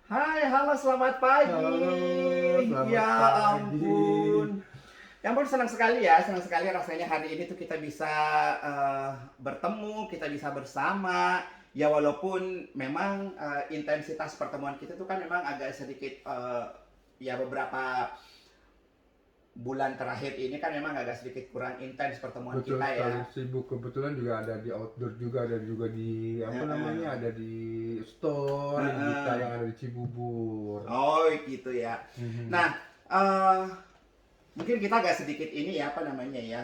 Hai, halo selamat pagi. Halo, selamat Ya pagi. ampun. Ya ampun senang sekali ya, senang sekali rasanya hari ini tuh kita bisa bertemu, kita bisa bersama. Ya walaupun memang intensitas pertemuan kita tuh kan memang agak sedikit ya beberapa bulan terakhir ini kan memang agak sedikit kurang intens pertemuan Betul kita ya. sekali, sibuk. Kebetulan juga ada di outdoor juga, ada juga di apa namanya, ada di store Indika Heeh. yang ada di Cibubur. Oh gitu ya. Mhm. Nah, eh mungkin kita agak sedikit ini ya apa namanya ya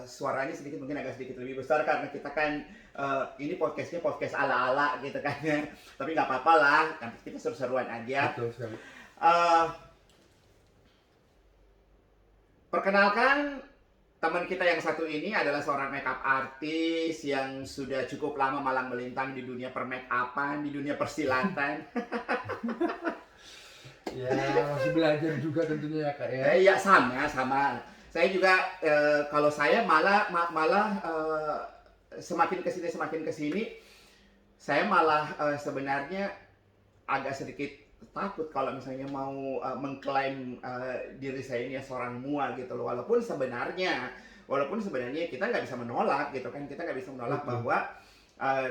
suaranya sedikit mungkin agak sedikit lebih besar karena kita kan ini podcastnya podcast ala-ala gitu kan ya. Tapi nggak apa-apa lah, nanti kita seru-seruan aja. Betul sekali. Eh, Perkenalkan teman kita yang satu ini adalah seorang makeup artist yang sudah cukup lama malang melintang di dunia permakeupan, di dunia persilatan. Ya, masih belajar juga tentunya ya, Kak ya. Iya sama sama. Saya juga kalau saya malah semakin kesini saya malah sebenarnya agak sedikit takut kalau misalnya mau mengklaim diri saya ini seorang mua gitu loh. Walaupun sebenarnya kita nggak bisa menolak gitu kan, kita nggak bisa menolak Betul, bahwa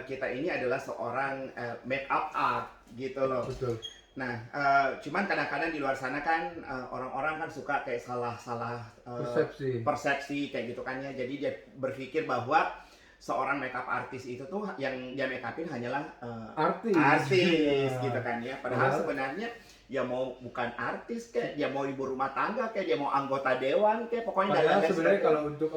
kita ini adalah seorang make up art gitu loh. betul. Nah, cuman kadang-kadang di luar sana kan orang-orang kan suka kayak salah-salah Persepsi. persepsi kayak gitu kan ya. Jadi dia berpikir bahwa seorang makeup artist itu tuh yang dia make upin hanyalah Artis. artis Ya. gitu kan ya. Padahal Padahal sebenarnya ya mau bukan artis kayak dia mau ibu rumah tangga kayak dia mau anggota dewan kayak pokoknya dan Padahal lain-lain sebenarnya sebagainya. kalau untuk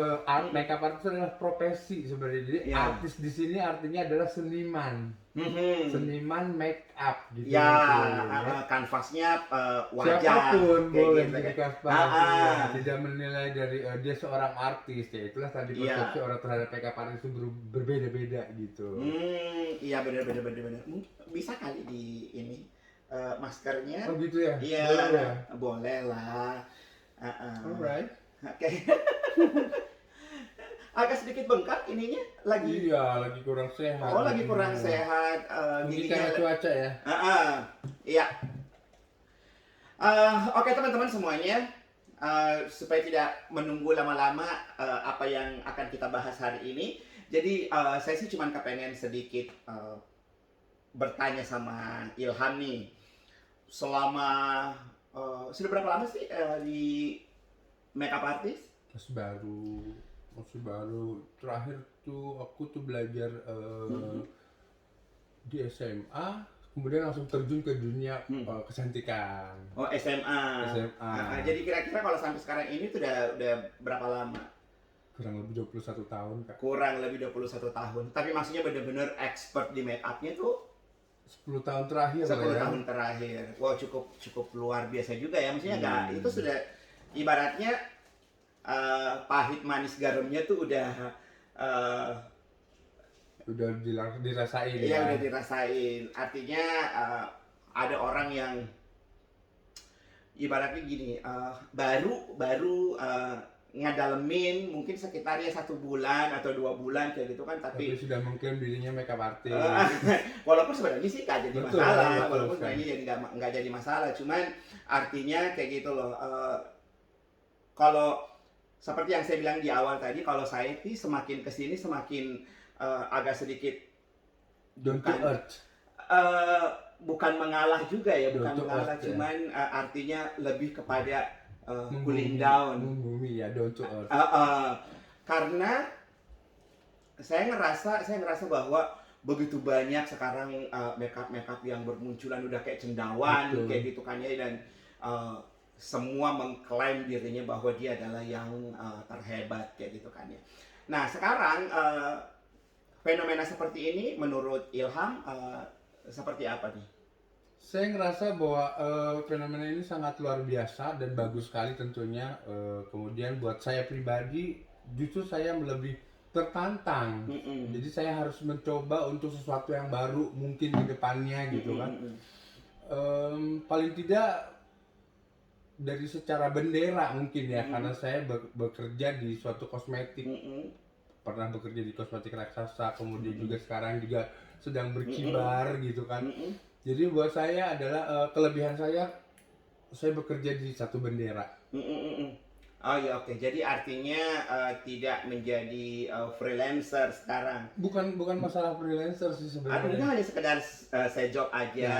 makeup artist adalah profesi sebenarnya. Jadi Ya. artis di sini artinya adalah seniman. Mhm. Seniman make up gitu Ya, ya. kanvasnya wajah Siapapun kayak boleh gitu menjadi kan. kasparas ya. Ah, Tidak menilai dari dia seorang artis ya. Itulah tadi persepsi iya. orang terhadap makeup artis itu berbeda-beda gitu. Iya bener bener bener bener. Bisa kali di ini maskernya. Oh gitu ya. Iya, Boleh ya. boleh lah. Heeh. Alright. Oke. Agak sedikit bengkak ininya lagi. Iya, lagi kurang sehat Oh, lagi kurang giginya. sehat Mungkin giginya. karena cuaca ya. Heeh. Iya. Oke teman-teman semuanya, supaya tidak menunggu lama-lama apa yang akan kita bahas hari ini. Jadi saya sih cuma kepengen sedikit bertanya sama Ilham nih. Selama sudah berapa lama sih di makeup artist? Masih baru, masih baru. Terakhir tuh aku tuh belajar Mhm. di SMA, kemudian langsung terjun ke dunia Hmm. kecantikan. Oh SMA. SMA. Jadi kira-kira kalau sampai sekarang ini tuh udah berapa lama? Kurang lebih 21 tahun, Kak. Kurang lebih 21 tahun. Tapi maksudnya bener-bener expert di make upnya tuh 10 tahun terakhir lah 10 ya. tahun terakhir. Wow, cukup cukup luar biasa juga ya. Maksudnya nggak itu Hmm. sudah ibaratnya pahit manis garamnya tuh udah eh, Udah dirasain ya ya. udah dirasain. Artinya ada orang yang ibaratnya gini baru baru ngedalemin mungkin sekitar ya 1 bulan atau 2 bulan kayak gitu kan Tapi tapi sudah mengklaim dirinya makeup artist. Eh, walaupun sebenarnya sih nggak jadi Betul, masalah, betul walaupun sekali. sebenarnya jadi nggak jadi masalah, cuman artinya kayak gitu loh. Kalau seperti yang saya bilang di awal tadi, kalau saya sih semakin kesini semakin agak sedikit Down to bukan earth. eh, bukan mengalah juga ya, Down bukan to mengalah, earth ya. cuman artinya lebih kepada cooling Membumi, down. membumi ya, down to earth. Karena saya ngerasa bahwa begitu banyak sekarang makeup yang bermunculan udah kayak cendawan Betul. kayak gitu kan ya dan semua mengklaim dirinya bahwa dia adalah yang terhebat kayak gitu kan ya. Nah sekarang fenomena seperti ini menurut Ilham seperti apa nih? Saya ngerasa bahwa fenomena ini sangat luar biasa dan bagus sekali tentunya. Kemudian buat saya pribadi, justru saya lebih tertantang. Mm-mm. Jadi saya harus mencoba untuk sesuatu yang baru mungkin di depannya gitu kan. Mm-mm. Paling tidak dari secara bendera mungkin ya, karena saya bekerja di suatu kosmetik. Mm-mm. Pernah bekerja di kosmetik raksasa, kemudian juga sekarang juga sedang berkibar gitu kan. Mm-mm. Jadi buat saya adalah kelebihan saya bekerja di satu bendera. Oh ya, oke. Jadi artinya tidak menjadi freelancer sekarang. Bukan bukan masalah freelancer sih Enggak, sebenarnya. hanya sekedar saya job aja.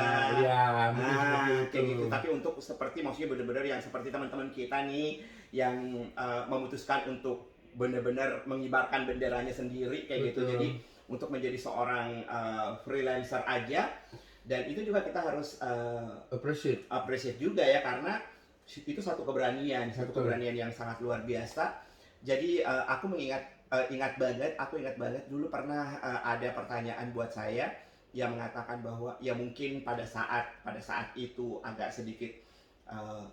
Ya, mungkin seperti itu. Kayak gitu. Tapi untuk seperti maksudnya benar-benar yang seperti teman-teman kita nih yang memutuskan untuk benar-benar mengibarkan benderanya sendiri kayak gitu. Betul. Jadi untuk menjadi seorang freelancer aja, dan itu juga kita harus Appreciate. appreciate juga ya, karena itu satu keberanian, satu Betul. keberanian yang sangat luar biasa. Jadi aku aku ingat banget dulu pernah ada pertanyaan buat saya yang mengatakan bahwa ya mungkin pada saat itu agak sedikit eh,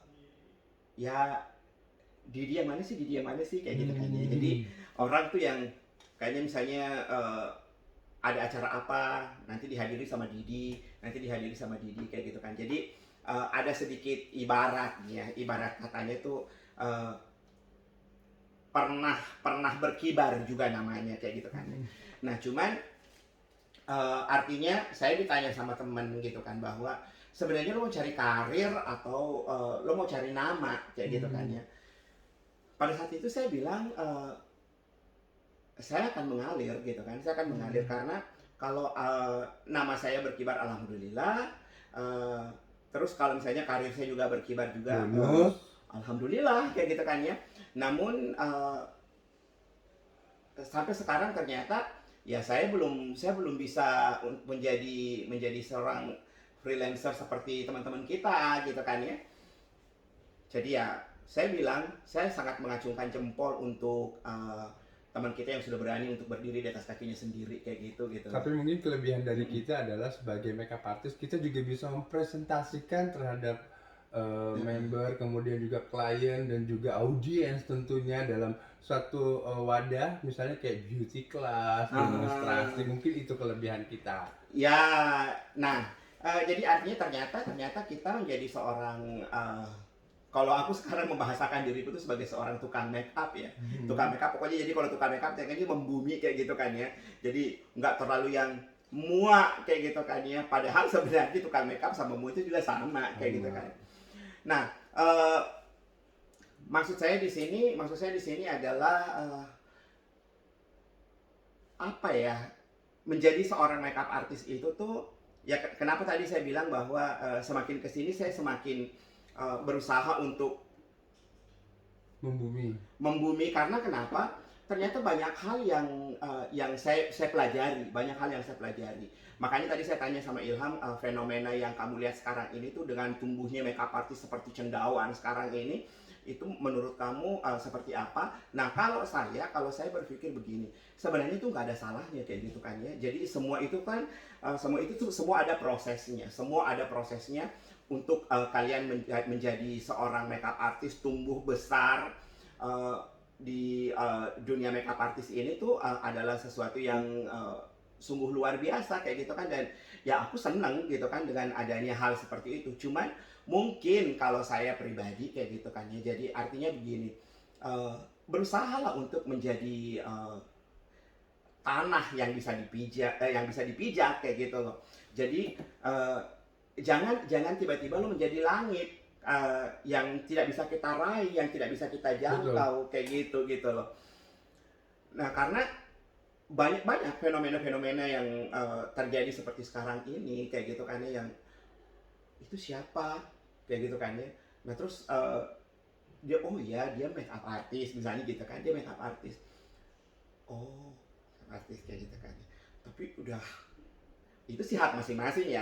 ya di dia mana sih kayak gitu kan. Jadi orang tuh yang kayaknya misalnya ada acara apa nanti dihadiri sama Didi kayak gitu kan. Jadi ada sedikit ibarat katanya itu eh, pernah berkibar juga namanya kayak gitu kan. Nah cuman artinya saya ditanya sama temen gitu kan bahwa sebenarnya lo mau cari karir atau lo mau cari nama kayak gitu kan ya. Pada saat itu saya bilang saya akan mengalir gitu kan, saya akan mengalir karena kalau nama saya berkibar alhamdulillah, eh, terus kalau misalnya karir saya juga berkibar juga, Bonus. alhamdulillah kayak gitu kan ya. Namun sampai sekarang ternyata ya saya belum bisa menjadi seorang freelancer seperti teman-teman kita gitu kan ya. Jadi ya saya bilang saya sangat mengacungkan jempol untuk teman kita yang sudah berani untuk berdiri di atas kakinya sendiri kayak gitu. Tapi mungkin kelebihan dari kita adalah sebagai makeup artist kita juga bisa mempresentasikan terhadap member, kemudian juga klien dan juga audiens tentunya dalam suatu wadah, misalnya kayak beauty class, demonstrasi, mungkin itu kelebihan kita. Ya, nah, jadi artinya ternyata kita menjadi seorang kalau aku sekarang membahasakan diriku itu sebagai seorang tukang make up ya. Tukang make up pokoknya, jadi kalau tukang make up kayaknya membumi kayak gitu kan ya. Jadi nggak terlalu yang muak kayak gitu kan ya. Padahal sebenarnya tukang make up sama mu itu juga sama kayak gitu kan. Nah, maksud saya di sini adalah apa ya? Menjadi seorang makeup artist itu tuh ya kenapa tadi saya bilang bahwa semakin kesini saya semakin berusaha untuk membumi karena kenapa? Ternyata banyak hal yang saya pelajari, Makanya tadi saya tanya sama Ilham, fenomena yang kamu lihat sekarang ini tuh dengan tumbuhnya makeup artist seperti cendawan sekarang ini, itu menurut kamu seperti apa? Nah kalau saya berpikir begini, sebenarnya itu nggak ada salahnya kayak gitu kan ya. Jadi semua itu kan, semua ada prosesnya untuk kalian menjadi seorang makeup artist tumbuh besar di dunia makeup artist ini tuh adalah sesuatu yang sungguh luar biasa kayak gitu kan. Dan ya aku seneng gitu kan dengan adanya hal seperti itu. Cuman mungkin kalau saya pribadi kayak gitu kan ya, jadi artinya begini, berusahalah untuk menjadi tanah yang bisa dipijak kayak gitu loh. Jadi jangan tiba-tiba lo menjadi langit yang tidak bisa kita raih, yang tidak bisa kita jangkau. Betul. Kayak gitu loh. Nah karena banyak fenomena-fenomena yang terjadi seperti sekarang ini kayak gitu kan ya, yang itu siapa kayak gitu kan ya. Nah terus dia make up artist misalnya gitu kan, dia make up artist, oh artis kayak gitu kan. Tapi udah itu sih hak masing-masing,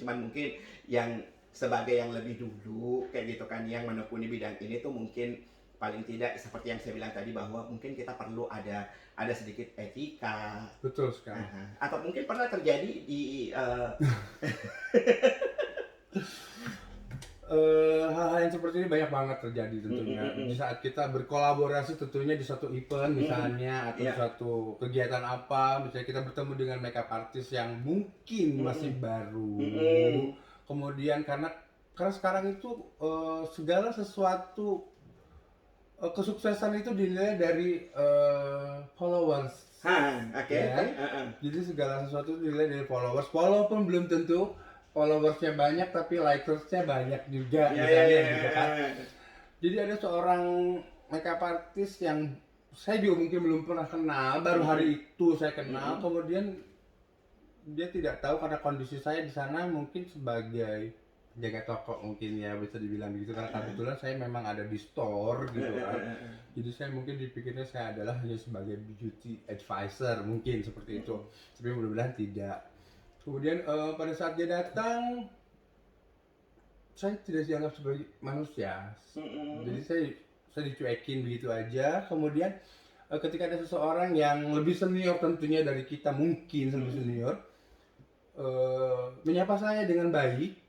cuman mungkin yang sebagai yang lebih dulu kayak gitu kan yang menekuni bidang ini tuh mungkin paling tidak seperti yang saya bilang tadi bahwa mungkin kita perlu ada sedikit etika. Betul sekali. Atau mungkin pernah terjadi di hal-hal yang seperti ini banyak banget terjadi tentunya. Di saat kita berkolaborasi tentunya di satu event misalnya atau suatu kegiatan apa, misalnya kita bertemu dengan makeup artist yang mungkin masih baru. Kemudian karena sekarang itu segala sesuatu kesuksesan itu dinilai dari followers. Oke. Jadi segala sesuatu dinilai dari followers, walaupun belum tentu followersnya banyak tapi likersnya banyak juga Iya, misalnya iya, gitu kan. Jadi ada seorang makeup artist yang saya juga mungkin belum pernah kenal, baru hari itu saya kenal, kemudian dia tidak tahu karena kondisi saya di sana mungkin sebagai jaga toko mungkin ya bisa dibilang begitu karena kebetulan saya memang ada di store gitu kan. Jadi saya mungkin dipikirnya saya adalah hanya sebagai beauty advisor mungkin seperti itu. Tapi mudah-mudahan tidak. Kemudian pada saat dia datang saya tidak dianggap sebagai manusia. Jadi saya dicuekin begitu aja. Kemudian ketika ada seseorang yang lebih senior tentunya dari kita mungkin lebih senior menyapa saya dengan baik,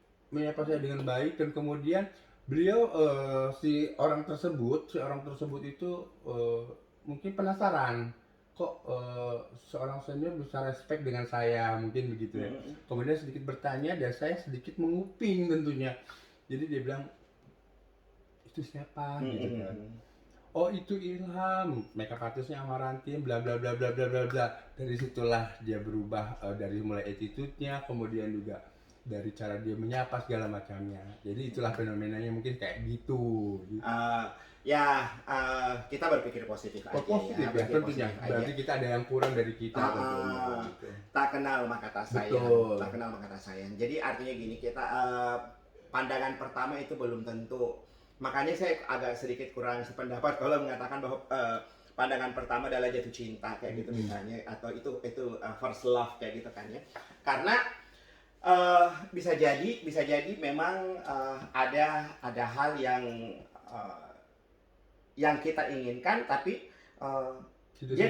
dan kemudian beliau si orang tersebut itu mungkin penasaran kok seorang senior bisa respect dengan saya mungkin begitu ya. Kemudian sedikit bertanya dan saya sedikit menguping tentunya. Jadi dia bilang itu siapa gitu kan. Oh itu Ilham, makeup artisnya Amaranti, bla bla bla bla bla bla bla. Dari situlah dia berubah dari mulai attitude-nya, kemudian juga dari cara dia menyapa segala macamnya. Jadi itulah fenomenanya mungkin kayak gitu. Kita berpikir positif aja Positif ya, berpikir tentunya. positif aja. Berarti kita ada yang kurang dari kita tentunya. Gitu. Tak kenal maka tak sayang. Betul. Tak kenal maka tak sayang. Jadi artinya gini, kita pandangan pertama itu belum tentu. Makanya saya agak sedikit kurang sependapat kalau mengatakan bahwa pandangan pertama adalah jatuh cinta kayak gitu misalnya, atau itu first love kayak gitu kan ya. Karena bisa jadi memang ada hal yang kita inginkan tapi dia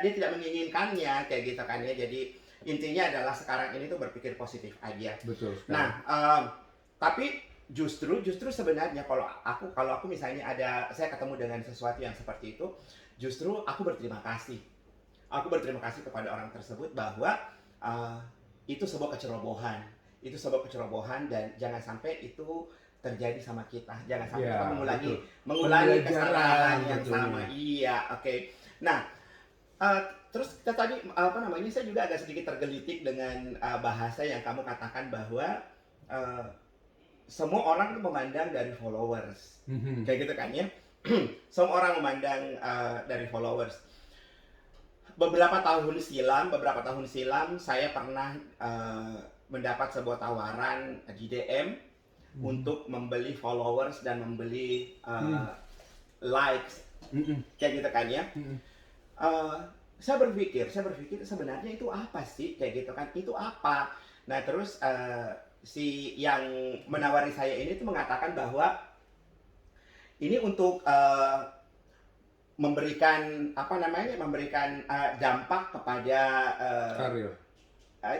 tidak menginginkannya kayak gitu kan ya. Jadi intinya adalah sekarang ini tuh berpikir positif aja. Betul sekali. Nah, tapi justru sebenarnya kalau aku misalnya saya ketemu dengan sesuatu yang seperti itu, justru aku berterima kasih. Aku berterima kasih kepada orang tersebut bahwa itu sebuah kecerobohan dan jangan sampai itu terjadi sama kita. Jangan sampai kita mengulangi kesalahan yang sama. Iya, oke. Nah, terus kita tadi saya juga agak sedikit tergelitik dengan bahasa yang kamu katakan bahwa semua orang tuh memandang dari followers, kayak gitu kan ya. Semua orang memandang dari followers. Beberapa tahun silam saya pernah mendapat sebuah tawaran di DM untuk membeli followers dan membeli likes, kayak gitu kan ya. Saya berpikir sebenarnya itu apa sih, kayak gitu kan, itu apa. Nah terus si yang menawari saya ini tuh mengatakan bahwa ini untuk memberikan dampak kepada karir.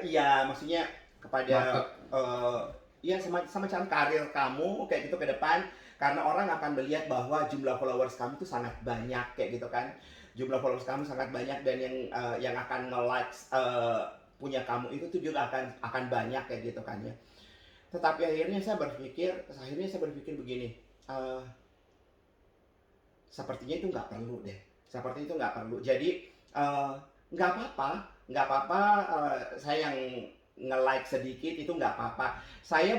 Iya, maksudnya kepada semacam karir kamu kayak gitu ke depan, karena orang akan melihat bahwa jumlah followers kamu tuh sangat banyak kayak gitu kan. Jumlah followers kamu sangat banyak dan yang akan nge-likes punya kamu itu tuh juga akan banyak kayak gitu kan ya. Tetapi akhirnya saya berpikir begini, sepertinya itu nggak perlu deh. Jadi nggak apa-apa, saya yang nge-like sedikit itu nggak apa-apa. Saya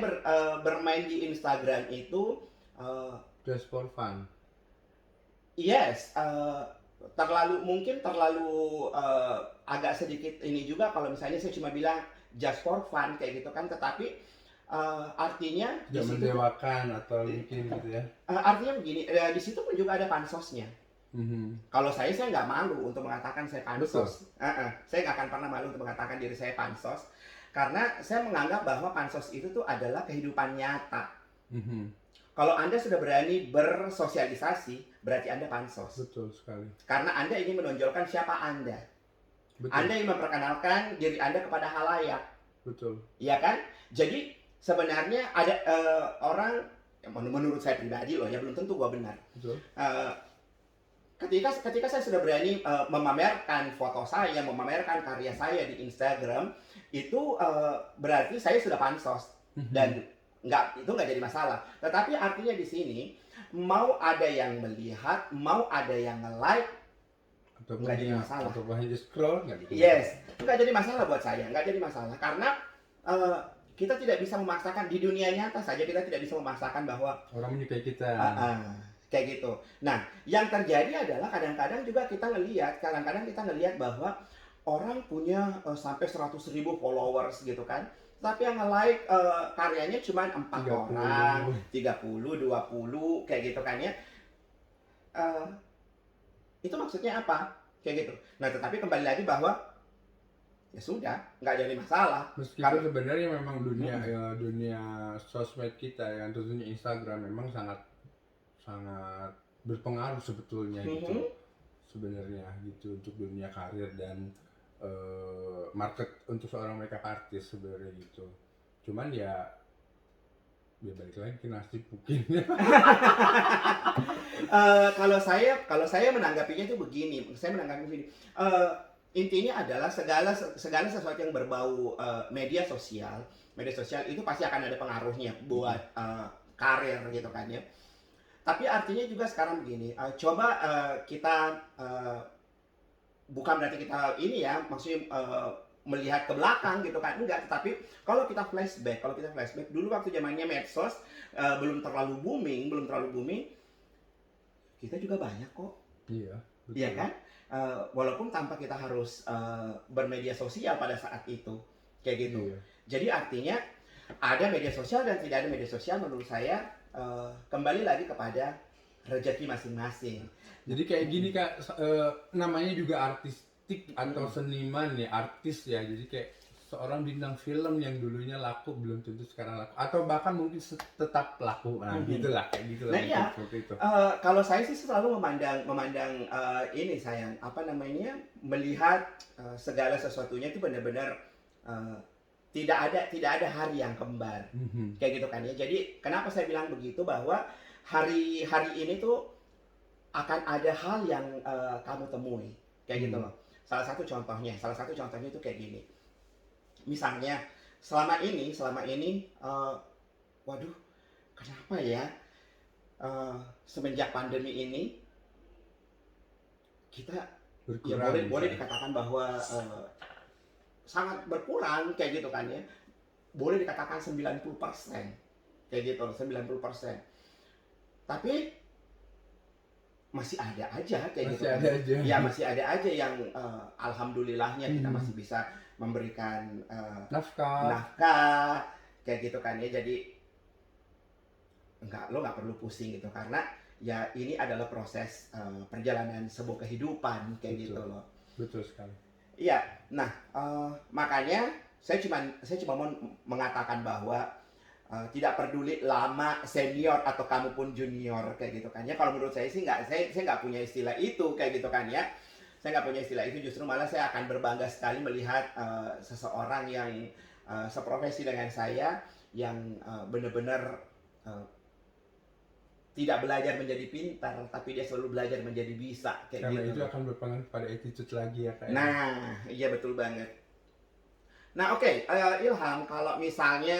bermain di Instagram itu Just for fun. Yes, terlalu agak sedikit ini juga kalau misalnya saya cuma bilang just for fun kayak gitu kan, tetapi artinya tidak mendewakan atau mungkin gitu ya. Artinya begini, di situ pun juga ada pansosnya. Kalau saya nggak malu untuk mengatakan saya pansos. Saya nggak akan pernah malu untuk mengatakan diri saya pansos, karena saya menganggap bahwa pansos itu tuh adalah kehidupan nyata. Kalau Anda sudah berani bersosialisasi, berarti Anda pansos. Betul sekali. Karena Anda ingin menonjolkan siapa Anda. Betul. Anda ingin memperkenalkan diri Anda kepada halayak. Betul. Iya kan? Jadi sebenarnya ada orang, menurut saya pribadi loh ya, belum tentu gua benar. Betul. Ketika saya sudah berani memamerkan foto saya, memamerkan karya saya di Instagram, itu berarti saya sudah pansos dan itu nggak jadi masalah. Tetapi artinya di sini mau ada yang melihat, mau ada yang nge-like, nggak jadi masalah. Atau hanya scroll nggak jadi. Yes, nggak jadi masalah buat saya, nggak jadi masalah karena kita tidak bisa memaksakan di dunia nyata saja, kita tidak bisa memaksakan bahwa Orang menyukai kita. kayak gitu. Nah, yang terjadi adalah kadang-kadang kita ngelihat bahwa orang punya sampai 100.000 followers gitu kan. Tapi yang nge-like karyanya cuma 4 orang, 30, 20 kayak gitu kan ya. Eh, itu maksudnya apa? Kayak gitu. Nah, tetapi kembali lagi bahwa ya sudah, nggak jadi masalah. Meskipun sebenarnya memang dunia sosmed kita yang tentunya Instagram memang sangat berpengaruh sebetulnya gitu sebenarnya gitu untuk dunia karir dan market untuk seorang makeup artist sebenarnya gitu. Cuman ya balik lagi ke nasib mungkin. Kalau saya menanggapinya itu begini, intinya adalah segala sesuatu yang berbau media sosial itu pasti akan ada pengaruhnya buat karir gitu kan ya. Tapi artinya juga sekarang begini, coba kita bukan berarti kita ini ya, maksudnya melihat ke belakang gitu kan, enggak. Tetapi kalau kita flashback dulu waktu zamannya medsos belum terlalu booming, kita juga banyak kok. Iya, betul. Iya kan? Walaupun tanpa kita harus bermedia sosial pada saat itu, kayak gitu. Iya. Jadi artinya ada media sosial dan tidak ada media sosial, menurut saya kembali lagi kepada rezeki masing-masing. Jadi kayak gini Kak, namanya juga artistik atau seniman ya, artis ya. Jadi kayak seorang bintang film yang dulunya laku belum tentu sekarang laku, atau bahkan mungkin tetap laku. Nah, gitulah kayak gitulah. Nah, iya. Seperti itu. Kalau saya sih selalu memandang ini sayang, melihat segala sesuatunya itu benar-benar tidak ada hari yang kembar, kayak gitu kan ya. Jadi kenapa saya bilang begitu, bahwa hari ini tuh akan ada hal yang kamu temui, kayak gitu loh. Salah satu contohnya itu kayak gini. Misalnya selama ini waduh, kenapa ya semenjak pandemi ini kita berkurang, ya boleh dikatakan bahwa sangat berkurang, kayak gitu kan ya. Boleh dikatakan 90%, kayak gitu, 90%. Tapi masih ada aja kayak gitu kan. Ya masih ada aja yang alhamdulillahnya kita masih bisa memberikan nafkah, kayak gitu kan ya. Jadi lo nggak perlu pusing gitu, karena ya ini adalah proses perjalanan sebuah kehidupan, kayak gitu loh. Betul sekali. Iya, nah makanya saya cuma mau mengatakan bahwa tidak peduli lama, senior atau kamu pun junior, kayak gitu kan ya. Kalau menurut saya sih saya nggak punya istilah itu, kayak gitu kan ya. Saya nggak punya istilah itu, justru malah saya akan berbangga sekali melihat seseorang yang seprofesi dengan saya, yang benar-benar tidak belajar menjadi pintar, tapi dia selalu belajar menjadi bisa, kayak karena gitu. itu akan berpengaruh pada attitude lagi ya Kak. Nah, iya betul banget. Nah, oke, Ilham, kalau misalnya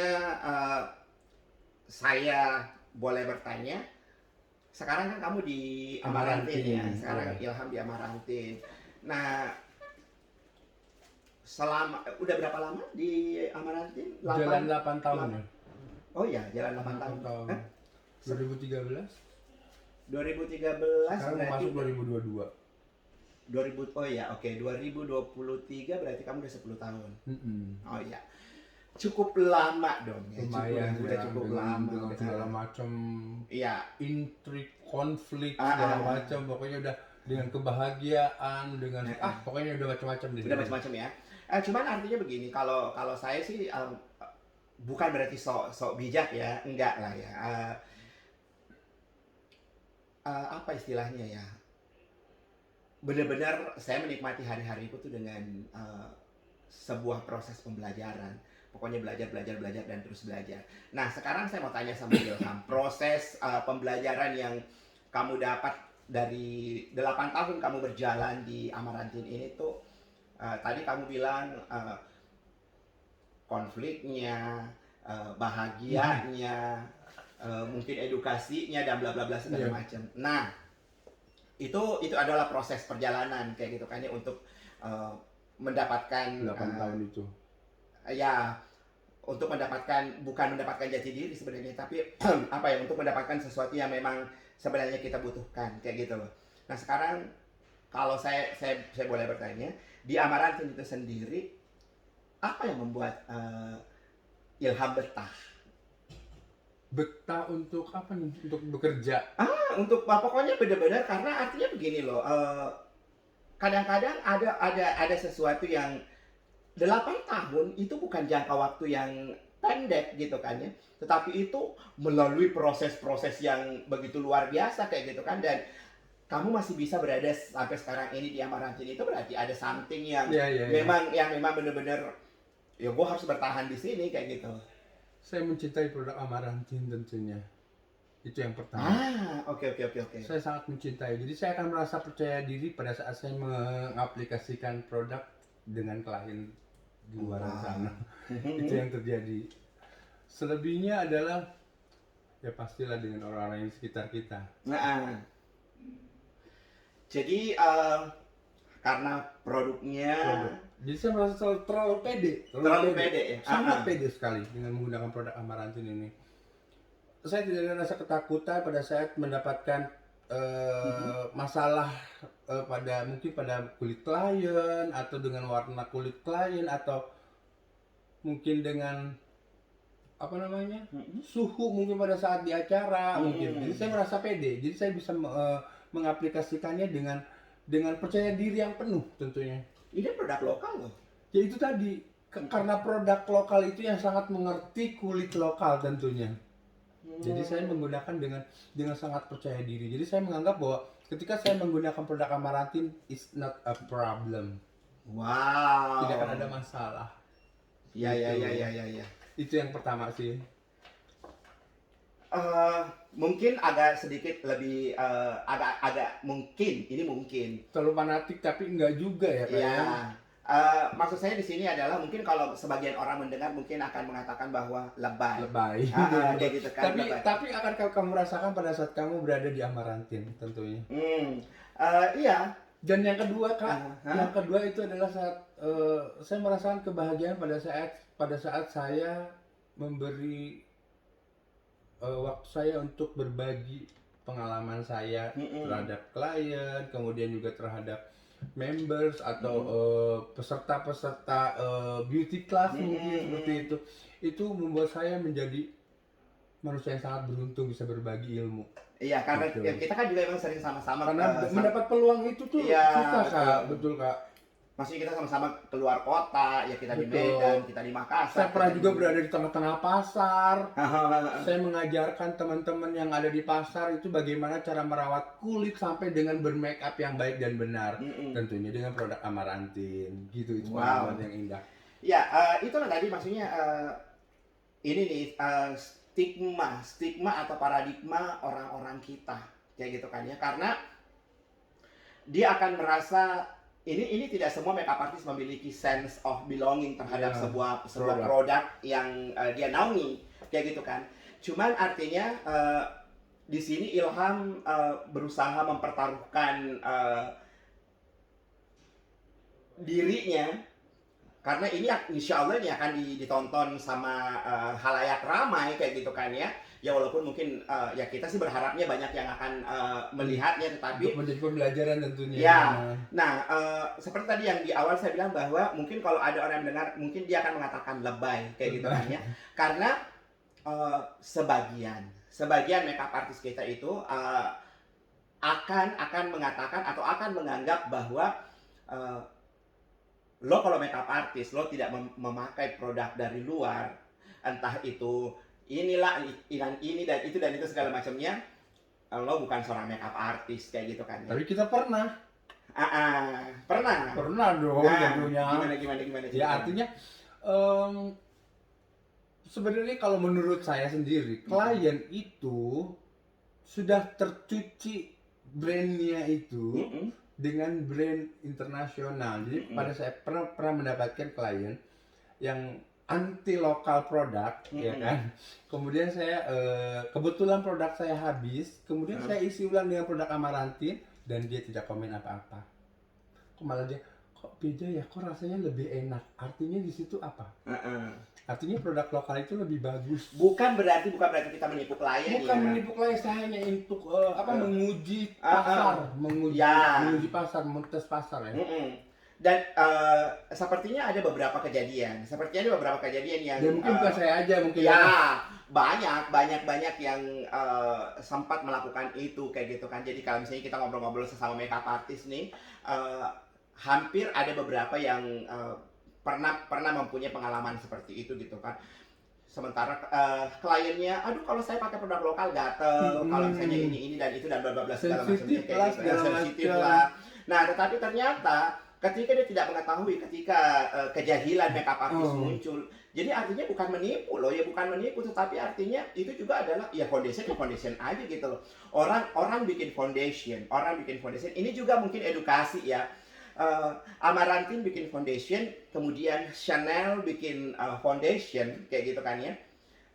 saya boleh bertanya, sekarang kan kamu di Amarantin ya, sekarang Ilham di Amarantin. Nah, udah berapa lama di Amarantin? Jalan 8 tahun ya. Oh iya, jalan 8 tahun. 2013. 2013 sekarang berarti masuk 2022. 2000, oh ya, oke, 2023 berarti kamu udah 10 tahun. Oh iya, cukup lama dong ya. Lumayan, udah cukup lama. Dengan segala macam intrik, konflik, segala macam, pokoknya udah dengan kebahagiaan, dengan pokoknya udah macam-macam deh. Udah macam-macam ya. Cuman artinya begini, kalau saya sih bukan berarti sok bijak ya, enggak lah ya. Apa istilahnya ya? Benar-benar saya menikmati hari-hariku tuh dengan sebuah proses pembelajaran. Pokoknya belajar dan terus belajar. Nah, sekarang saya mau tanya sama Ilham, proses pembelajaran yang kamu dapat dari 8 tahun kamu berjalan di Amarantin ini tuh, tadi kamu bilang konfliknya, bahagianya, mungkin edukasinya dan bla bla bla segala macam. Nah, itu adalah proses perjalanan, kayak gitu kan ya, untuk mendapatkan 8 tahun itu. Ya, untuk mendapatkan, bukan mendapatkan jati diri sebenarnya, tapi apa ya, untuk mendapatkan sesuatu yang memang sebenarnya kita butuhkan kayak gitu loh. Nah sekarang kalau saya boleh bertanya, di Amarantin itu sendiri apa yang membuat Ilham betah? Betah untuk apa nih? Untuk bekerja. Untuk pokoknya benar-benar, karena artinya begini loh, kadang-kadang ada sesuatu yang 8 tahun itu bukan jangka waktu yang pendek gitu kan ya. Tetapi itu melalui proses-proses yang begitu luar biasa kayak gitu kan, dan kamu masih bisa berada sampai sekarang ini di Amarantin, itu berarti ada something yang Iya, iya, iya. memang benar-benar ya gue harus bertahan di sini kayak gitu. Saya mencintai produk Amarantin tentunya. Itu yang pertama. Oke. Saya sangat mencintai. Jadi saya akan merasa percaya diri pada saat saya mengaplikasikan produk dengan klien di luar sana. Itu yang terjadi. Selebihnya adalah ya pastilah dengan orang-orang yang sekitar kita. Jadi karena produknya Jadi saya merasa terlalu pede. terlalu pede ya. Sangat pede sekali dengan menggunakan produk Amarantin ini. Saya tidak ada rasa ketakutan pada saat mendapatkan masalah mungkin pada kulit klien, atau dengan warna kulit klien, atau mungkin dengan apa namanya, suhu mungkin pada saat di acara mungkin. Jadi saya merasa pede. Jadi saya bisa mengaplikasikannya dengan percaya diri yang penuh tentunya. Ini produk lokal loh. Ya itu tadi, karena produk lokal itu yang sangat mengerti kulit lokal tentunya. Jadi saya menggunakan dengan sangat percaya diri. Jadi saya menganggap bahwa ketika saya menggunakan produk Amarantin, it's not a problem. Wow. Tidak akan ada masalah. Ya. Itu yang pertama sih. Mungkin agak sedikit lebih agak mungkin Terlalu fanatik tapi enggak juga ya Iya. kayaknya. Maksud saya di sini adalah mungkin kalau sebagian orang mendengar mungkin akan mengatakan bahwa lebay. Lebay. Kayak gitu kan. Tapi akan kamu rasakan pada saat kamu berada di Amarantin tentunya. Iya. Dan yang kedua Kak, yang kedua itu adalah saat saya merasakan kebahagiaan pada saat saya memberi waktu saya untuk berbagi pengalaman saya terhadap klien, kemudian juga terhadap members atau peserta-peserta beauty class mungkin seperti itu. Itu membuat saya menjadi manusia yang sangat beruntung bisa berbagi ilmu. Iya, karena ya, kita kan juga memang sering sama-sama karena mendapat peluang itu tuh susah Kak, betul Kak. Maksudnya kita sama-sama keluar kota, ya kita di Medan, kita di Makassar. Saya pernah juga berada di tengah-tengah pasar. Saya mengajarkan teman-teman yang ada di pasar itu bagaimana cara merawat kulit sampai dengan bermake up yang baik dan benar. Tentunya dengan produk Amarantin. Gitu, itu pengalaman yang indah. Ya, itulah tadi maksudnya ini nih stigma atau paradigma orang-orang kita kayak gitu kan ya, karena dia akan merasa ini tidak semua makeup artist memiliki sense of belonging terhadap sebuah produk yang dia naungi kayak gitu kan. Cuman artinya di sini Ilham berusaha mempertaruhkan dirinya, karena ini insya Allah ini akan ditonton sama halayak ramai kayak gitu kan ya. Ya walaupun mungkin ya kita sih berharapnya banyak yang akan melihatnya, tetapi untuk menjadi pembelajaran tentunya. Ya, nah seperti tadi yang di awal saya bilang bahwa mungkin kalau ada orang yang mendengar mungkin dia akan mengatakan lebay kayak gitu kan ya. Karena sebagian makeup artist kita itu akan mengatakan atau akan menganggap bahwa lo kalau makeup artist lo tidak memakai produk dari luar, entah itu inilah ini dan itu segala macamnya, lo bukan seorang makeup artist kayak gitu kan ya. Tapi kita pernah dong tentunya. Gimana ya artinya sebenarnya kalau menurut saya sendiri klien itu sudah tercuci brandnya itu dengan brand internasional. Jadi pada saya pernah mendapatkan klien yang anti lokal produk, ya kan. Kemudian saya kebetulan produk saya habis, kemudian saya isi ulang dengan produk Amarantin dan dia tidak komen apa-apa. Kok malah dia kok beda ya, kok rasanya lebih enak. Artinya di situ apa? Artinya produk lokal itu lebih bagus. Bukan berarti kita menipu klien Bukan ya. menipu klien, saya hanya untuk menguji Ah, pasar, Ya. menguji pasar, mentes pasar ya. Dan sepertinya ada beberapa kejadian. Yang Dan mungkin bukan saya aja, mungkin ya banyak yang sempat melakukan itu kayak gitu kan. Jadi kalau misalnya kita ngobrol-ngobrol sesama makeup artist nih, hampir ada beberapa yang pernah mempunyai pengalaman seperti itu gitu kan. Sementara kliennya, aduh kalau saya pakai produk lokal gatel, kalau misalnya ini dan itu dan bla bla bla segala macamnya kayak gitu, sensitif lah. Nah, tetapi ternyata ketika dia tidak mengetahui, ketika kejahilan makeup artist muncul, jadi artinya bukan menipu loh, ya bukan menipu, tetapi artinya itu juga adalah ya foundation aja gitu loh. Orang bikin foundation, ini juga mungkin edukasi ya. Amarantin bikin foundation, kemudian Chanel bikin foundation kayak gitu kan ya.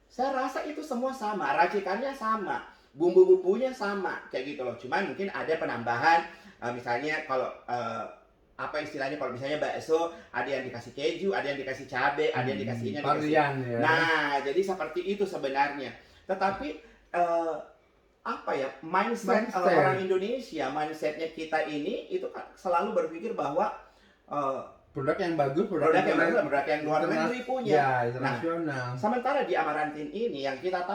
Saya rasa itu semua sama, racikannya sama, bumbu-bumbunya sama kayak gitu loh. Cuman mungkin ada penambahan, misalnya kalau apa istilahnya, kalau misalnya bakso ada yang dikasih keju, ada yang dikasih cabai, ada yang dikasih ini, varian ya. Nah, jadi seperti itu sebenarnya. Tetapi apa ya, mindset orang Indonesia, mindsetnya kita ini itu kan selalu berpikir bahwa produk yang bagus, produk yang luar negeri punya. Ya, internasional. Nah, sementara di Amarantin ini yang kita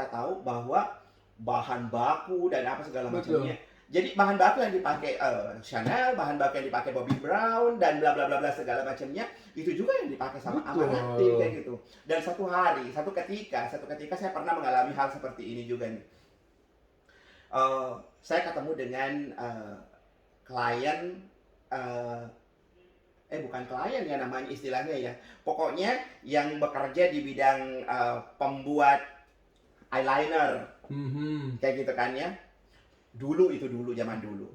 tahu bahwa bahan baku dan apa segala macamnya. Jadi bahan baku yang dipakai Chanel, bahan baku yang dipakai Bobbi Brown dan bla bla bla bla segala macamnya, itu juga yang dipakai sama Amarantin kayak gitu. Dan satu ketika saya pernah mengalami hal seperti ini juga nih. Saya ketemu dengan klien, bukan klien ya namanya istilahnya ya, pokoknya yang bekerja di bidang pembuat eyeliner, kayak gitu kan ya, dulu zaman dulu.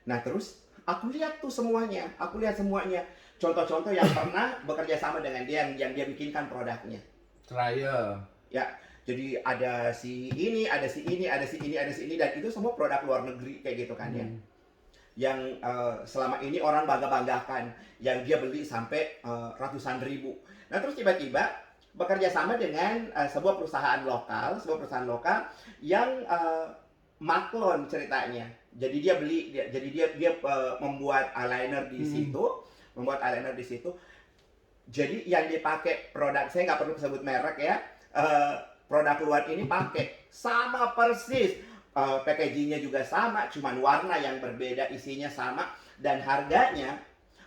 Nah terus aku lihat semuanya, contoh-contoh yang pernah bekerja sama dengan dia, yang dia bikinkan produknya. Trial. Ya, jadi ada si ini, dan itu semua produk luar negeri kayak gitu kan ya. Yang selama ini orang bangga-banggakan, yang dia beli sampai ratusan ribu. Nah terus tiba-tiba bekerja sama dengan sebuah perusahaan lokal yang maklon ceritanya. Jadi dia membuat eyeliner di situ. Jadi yang dipakai produk, saya nggak perlu sebut merek ya. Produk luar ini pakai sama persis, packagingnya juga sama, cuman warna yang berbeda, isinya sama, dan harganya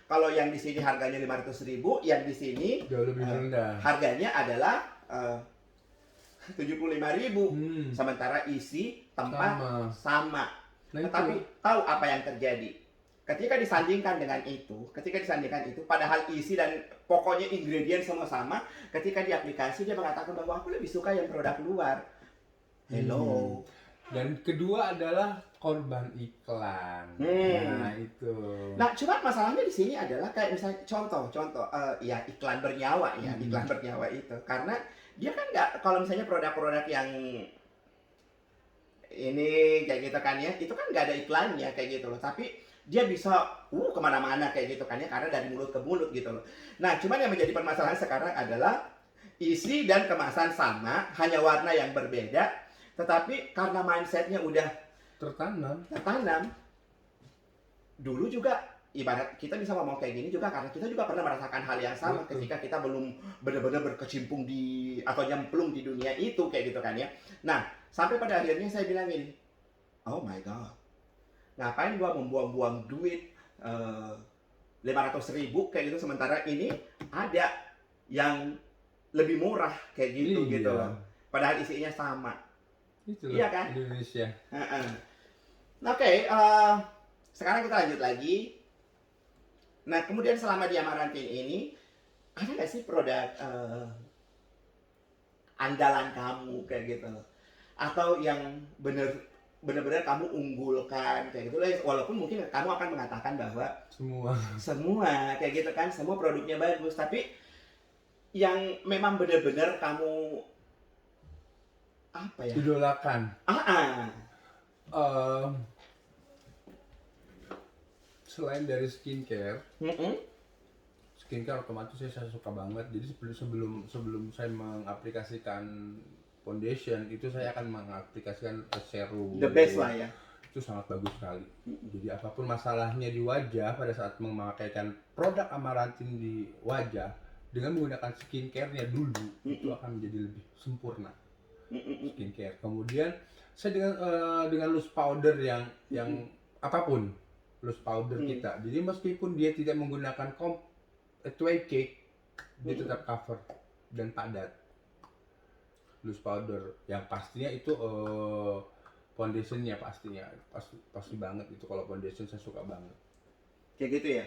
kalau yang di sini harganya 500.000, yang di sini jauh lebih rendah. Harganya adalah 75.000. Sementara isi tempat sama. Tetapi tahu apa yang terjadi? Ketika disandingkan dengan itu, padahal isi dan pokoknya ingredient semua sama, ketika di aplikasi dia mengatakan bahwa aku lebih suka yang produk luar. Hello. Dan kedua adalah korban iklan. Nah itu. Nah, cuma masalahnya di sini adalah kayak misalnya contoh, ya iklan bernyawa ya, iklan bernyawa itu, karena dia kan nggak, kalau misalnya produk-produk yang ini kayak gitu kan ya, itu kan nggak ada iklannya kayak gitu loh, tapi dia bisa kemana-mana kayak gitu kan ya, karena dari mulut ke mulut gitu loh. Nah, cuman yang menjadi permasalahan sekarang adalah isi dan kemasan sama, hanya warna yang berbeda, tetapi karena mindsetnya udah tertanam. Dulu juga ibarat kita bisa ngomong kayak gini juga karena kita juga pernah merasakan hal yang sama. Ketika kita belum benar-benar berkecimpung di atau nyemplung di dunia itu kayak gitu kan ya. Nah, sampai pada akhirnya saya bilang ini, oh my god, ngapain gua membuang-buang duit 500.000 kayak gitu, sementara ini ada yang lebih murah kayak gitu gitu loh. Padahal isinya sama. Itulah, iya kan? Indonesia. Oke, sekarang kita lanjut lagi. Nah, kemudian selama di Amarantin ini, ada nggak sih produk andalan kamu kayak gitu? Atau yang benar-benar kamu unggulkan kayak gitu? Walaupun mungkin kamu akan mengatakan bahwa semua kayak gitu kan, semua produknya bagus, tapi yang memang benar-benar kamu apa ya? Idolakan. Selain dari skincare skincare otomatis saya suka banget. Jadi sebelum sebelum saya mengaplikasikan foundation itu saya akan mengaplikasikan serum. The best lah ya. Itu sangat bagus sekali. Jadi apapun masalahnya di wajah pada saat memakaikan produk Amarantin di wajah dengan menggunakan skincare-nya dulu itu akan menjadi lebih sempurna skincare. Kemudian saya dengan loose powder yang apapun loose powder kita. Jadi meskipun dia tidak menggunakan tway cake, dia tetap cover dan padat. Loose powder yang pastinya itu foundationnya pasti banget itu. Kalau foundation saya suka banget Kayak gitu ya.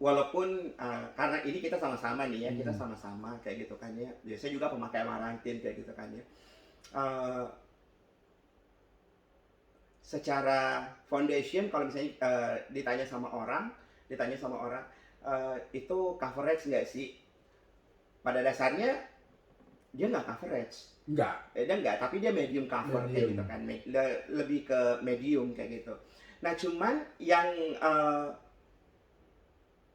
Walaupun karena ini kita sama-sama nih ya, kita sama-sama kayak gitu kan ya. Saya juga pemakai Amarantin kayak gitu kan ya. Secara foundation kalau misalnya ditanya sama orang itu coverage nggak sih? Pada dasarnya dia nggak coverage. Dia nggak, tapi dia medium cover kayak gitu kan. Lebih ke medium kayak gitu. Nah cuman yang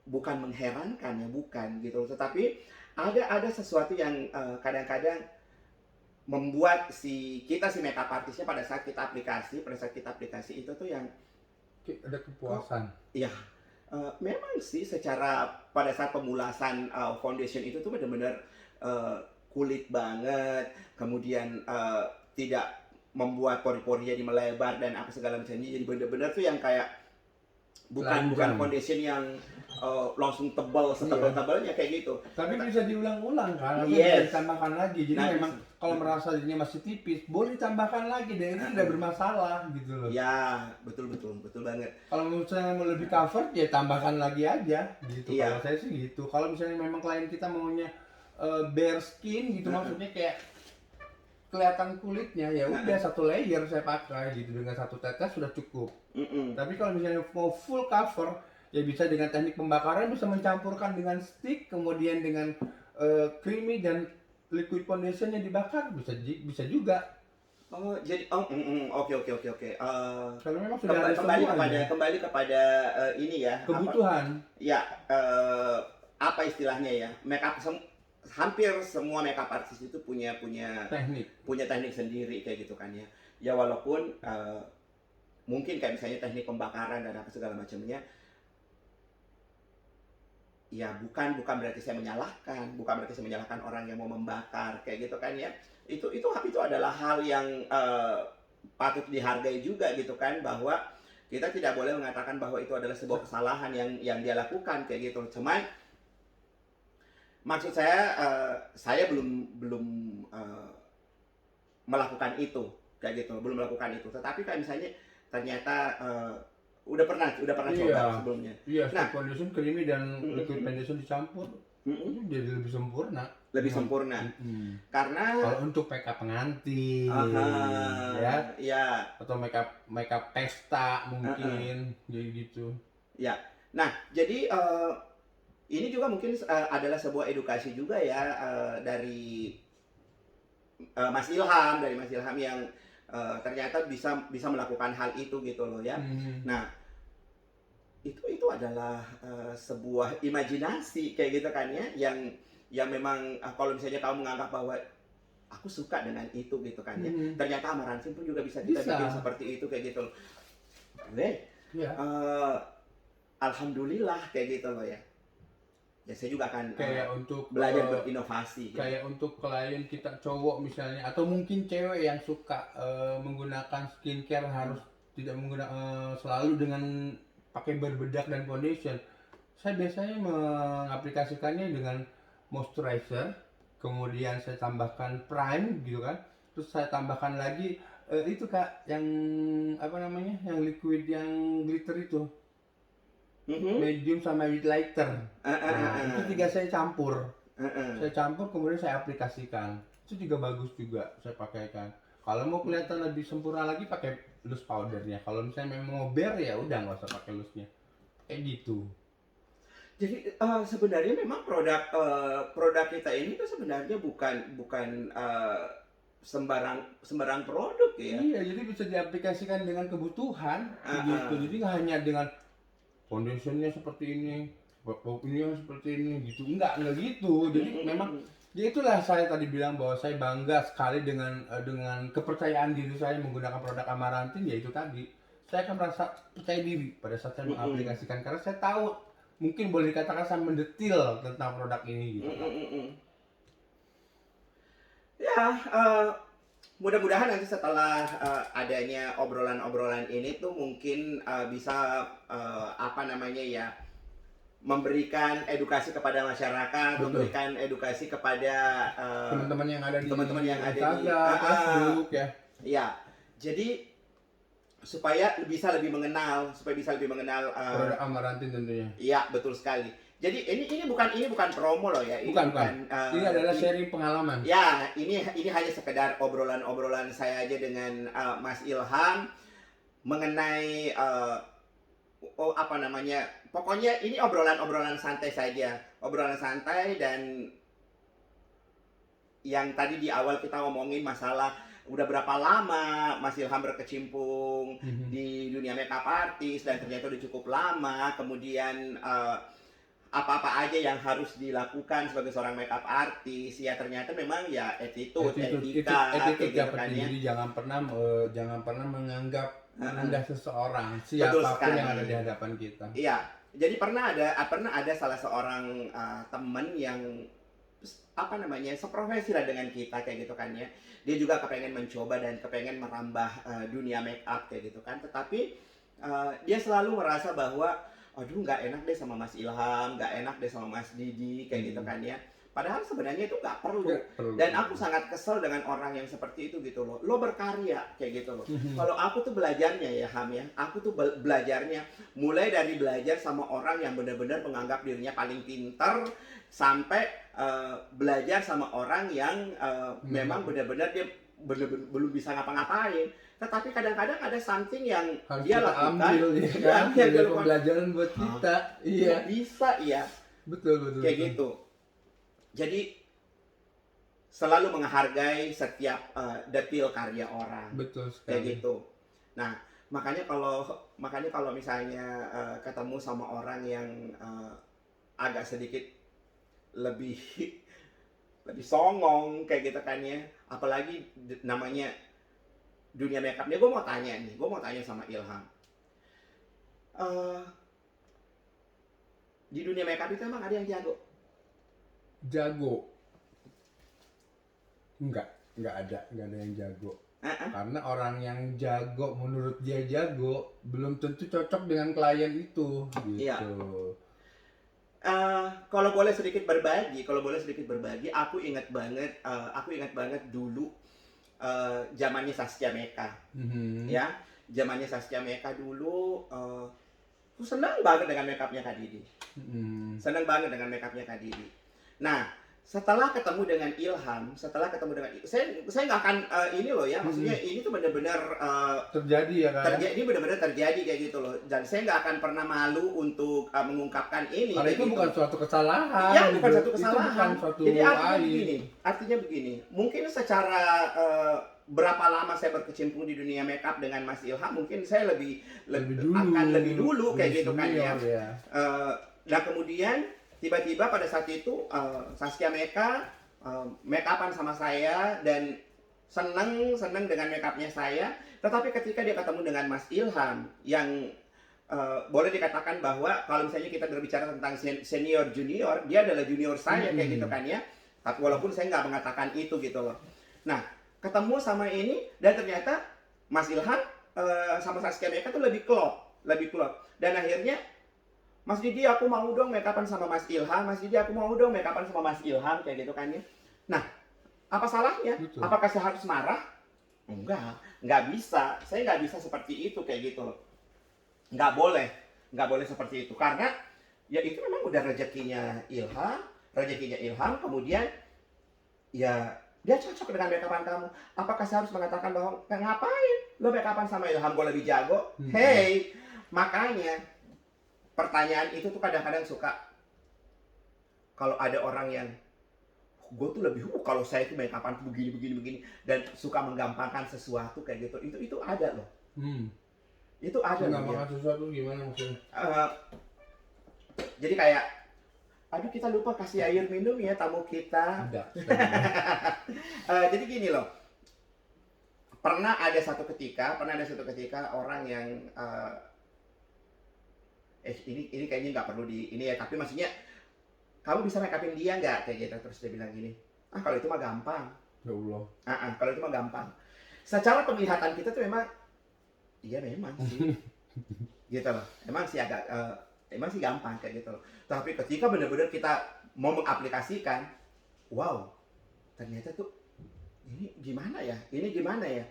bukan mengherankan ya, bukan gitu, tetapi ada sesuatu yang kadang-kadang membuat si makeup artisnya pada saat kita aplikasi itu tuh yang ada kepuasan. Iya, memang sih secara pada saat pemulasan foundation itu tuh benar-benar kulit banget, kemudian tidak membuat pori-pori jadi melebar dan apa segala macamnya, jadi benar-benar tuh yang kayak bukan foundation yang langsung tebal setebal-tebalnya kayak gitu. Tapi bisa diulang-ulang kan, bisa ditambahkan lagi. Jadi memang kalau merasa ini masih tipis, boleh ditambahkan lagi dan itu tidak bermasalah gitu loh. Ya, betul banget. Kalau misalnya mau lebih cover, ya tambahkan lagi aja gitu. Kalau saya sih gitu. Kalau misalnya memang klien kita maunya bare skin gitu, maksudnya kayak kelihatan kulitnya, ya udah satu layer saya pakai gitu, dengan satu tetes sudah cukup. Tapi kalau misalnya mau full cover, ya bisa dengan teknik pembakaran, bisa mencampurkan dengan stick, kemudian dengan creamy dan liquid foundation yang dibakar, bisa juga. Oh, jadi oke. Kalau memang sudah ada kembali kepada ini ya, kebutuhan. Apa istilahnya ya? Hampir semua makeup artist itu punya teknik sendiri kayak gitu kan ya. Ya walaupun mungkin kayak misalnya teknik pembakaran dan apa segala macamnya, ya bukan berarti saya menyalahkan orang yang mau membakar kayak gitu kan ya. Itu adalah hal yang patut dihargai juga gitu kan, bahwa kita tidak boleh mengatakan bahwa itu adalah sebuah kesalahan yang dia lakukan kayak gitu. Cuman maksud saya belum melakukan itu kayak gitu, tetapi kayak misalnya ternyata udah pernah coba sebelumnya. Iya, stick foundation, creamy dan liquid foundation dicampur, itu jadi lebih sempurna. Karena kalau untuk makeup pengantin, ya, atau makeup pesta mungkin, jadi gitu. Ya, nah jadi ini juga mungkin adalah sebuah edukasi juga ya dari Mas Ilham, yang ternyata bisa melakukan hal itu gitu loh ya. Nah itu adalah sebuah imajinasi kayak gitu kan ya, yang memang kalau misalnya kamu menganggap bahwa aku suka dengan itu gitu kan ya, ternyata Amarantin pun juga bisa kita bikin seperti itu kayak gitu loh. Alhamdulillah kayak gitu loh ya. Ya saya juga akan untuk belajar berinovasi. Kayak untuk klien kita cowok misalnya, atau mungkin cewek yang suka menggunakan skincare harus tidak menggunakan selalu dengan pakai berbedak dan foundation. Saya biasanya mengaplikasikannya dengan moisturizer, kemudian saya tambahkan prime gitu kan, terus saya tambahkan lagi itu Kak, yang apa namanya, yang liquid yang glitter itu. Medium sama with lighter. Itu tiga saya campur. Saya campur kemudian saya aplikasikan. Itu juga bagus juga saya pakaikan. Kalau mau kelihatan lebih sempurna lagi pakai loose powdernya. Kalau misalnya memang mau bare ya udah nggak usah pakai loose-nya. Kayak gitu. Jadi sebenarnya memang produk kita ini tuh sebenarnya bukan sembarang produk ya. Iya, jadi bisa diaplikasikan dengan kebutuhan gitu. Jadi nggak hanya dengan foundationnya seperti ini, Opini seperti ini gitu. Enggak gitu. Jadi memang ya itulah saya tadi bilang bahwa saya bangga sekali dengan kepercayaan diri saya menggunakan produk Amarantin, yaitu tadi saya akan merasa percaya diri pada saat saya mengaplikasikan karena saya tahu mungkin boleh dikatakan saya mendetil tentang produk ini gitu Pak. Ya, mudah-mudahan nanti setelah adanya obrolan-obrolan ini tuh mungkin bisa apa namanya ya, memberikan edukasi kepada masyarakat, Betul. memberikan edukasi kepada Teman-teman yang ada di teman-teman yang ada di Instagram, Facebook ya. ya. Jadi supaya bisa lebih mengenal, Produk Amarantin tentunya. iya, betul sekali. Jadi ini bukan promo loh ya. Bukan. Ini adalah sharing pengalaman. Ya, ini hanya sekedar obrolan-obrolan saya aja dengan Mas Ilham mengenai apa namanya? Pokoknya ini obrolan-obrolan santai saja. Obrolan santai, dan yang tadi di awal kita ngomongin masalah udah berapa lama Mas Ilham berkecimpung di dunia makeup artist, dan ternyata udah cukup lama. Kemudian apa-apa aja yang harus dilakukan sebagai seorang makeup artist, ya ternyata memang ya etika kayak gitu kan ya. Jadi jangan pernah menganggap rendah seseorang, Betul siapapun sekali. yang ada di hadapan kita. Iya, jadi pernah ada salah seorang temen yang apa namanya, seprofesi lah dengan kita kayak gitu kan ya. Dia juga kepengen mencoba dan kepengen merambah dunia make up kayak gitu kan. Tetapi dia selalu merasa bahwa aduh nggak enak deh sama Mas Ilham, nggak enak deh sama Mas Didi kayak gitu kan ya. Padahal sebenarnya itu nggak perlu. Dan aku sangat kesel dengan orang yang seperti itu gitu loh. Lo berkarya kayak gitu loh. Kalau aku tuh belajarnya ya Ham ya, aku tuh belajarnya mulai dari belajar sama orang yang benar-benar menganggap dirinya paling pintar, sampai belajar sama orang yang memang benar-benar dia belum bisa ngapa-ngapain. Tetapi kadang-kadang ada something yang harus dia kita lakukan, ambil ya kan, dia pembelajaran buat kita. Iya, bisa ya. betul. Kayak gitu. Jadi selalu menghargai setiap detil karya orang. Betul sekali. Kayak gitu. Nah, makanya kalau misalnya ketemu sama orang yang agak sedikit lebih songong kayak gitu kan ya, apalagi namanya dunia makeup. Gue mau tanya sama Ilham, di dunia makeup itu emang ada yang Jago? Enggak ada yang jago. Karena orang yang jago menurut dia jago belum tentu cocok dengan klien itu gitu. Iya. Kalau boleh sedikit berbagi, aku ingat banget dulu zamannya Saskia Meka. Ya, zamannya Saskia Meka dulu, aku senang banget dengan makeupnya Kak Didi. Nah, setelah ketemu dengan Ilham, saya nggak akan ini loh ya, maksudnya ini tuh benar-benar terjadi ya kan? Ini benar-benar terjadi kayak gitu loh, dan saya nggak akan pernah malu untuk mengungkapkan ini. Karena itu gitu. bukan suatu kesalahan. Ya, bukan suatu kesalahan. Itu bukan suatu Jadi artinya begini, mungkin secara berapa lama saya berkecimpung di dunia makeup dengan Mas Ilham, mungkin saya akan lebih dulu kayak gitu kan ya. Nah kemudian tiba-tiba pada saat itu Saskia Meka make-upan sama saya dan seneng dengan make-upnya saya. Tetapi ketika dia ketemu dengan Mas Ilham yang boleh dikatakan bahwa kalau misalnya kita berbicara tentang senior junior, dia adalah junior saya kayak gitu kan ya. Tapi walaupun saya nggak mengatakan itu gitu loh. Nah ketemu sama ini, dan ternyata Mas Ilham sama Saskia Meka tuh lebih klop. Dan akhirnya, Mas Didi aku mau dong make-upan sama Mas Ilham, kayak gitu kan ya. Nah, apa salahnya? Betul. Apakah saya harus marah? Nggak bisa. Saya nggak bisa seperti itu kayak gitu loh. Nggak boleh seperti itu. Karena ya itu memang udah rezekinya Ilham, kemudian ya dia cocok dengan make-upan kamu. Apakah saya harus mengatakan bahwa ngapain lo make-upan sama Ilham, gue lebih jago? Hey, makanya pertanyaan itu tuh kadang-kadang suka, kalau ada orang yang gue tuh lebih kalau saya tuh make-upan begini dan suka menggampangkan sesuatu kayak gitu, itu ada loh. Itu ada. Menggampangkan sesuatu gimana maksudnya? Jadi kayak, aduh kita lupa kasih air minum ya tamu kita. Ada. Jadi gini loh, pernah ada satu ketika orang yang ini kayaknya nggak perlu di ini ya, tapi maksudnya kamu bisa make upin dia nggak kayak gitu, terus dia bilang gini, kalau itu mah gampang. Ya Allah. Kalau itu mah gampang. Secara penglihatan kita tuh memang, iya memang sih, gitu loh. Emang sih emang sih gampang kayak gitu loh. Tapi ketika benar-benar kita mau mengaplikasikan, wow, ternyata tuh ini gimana ya?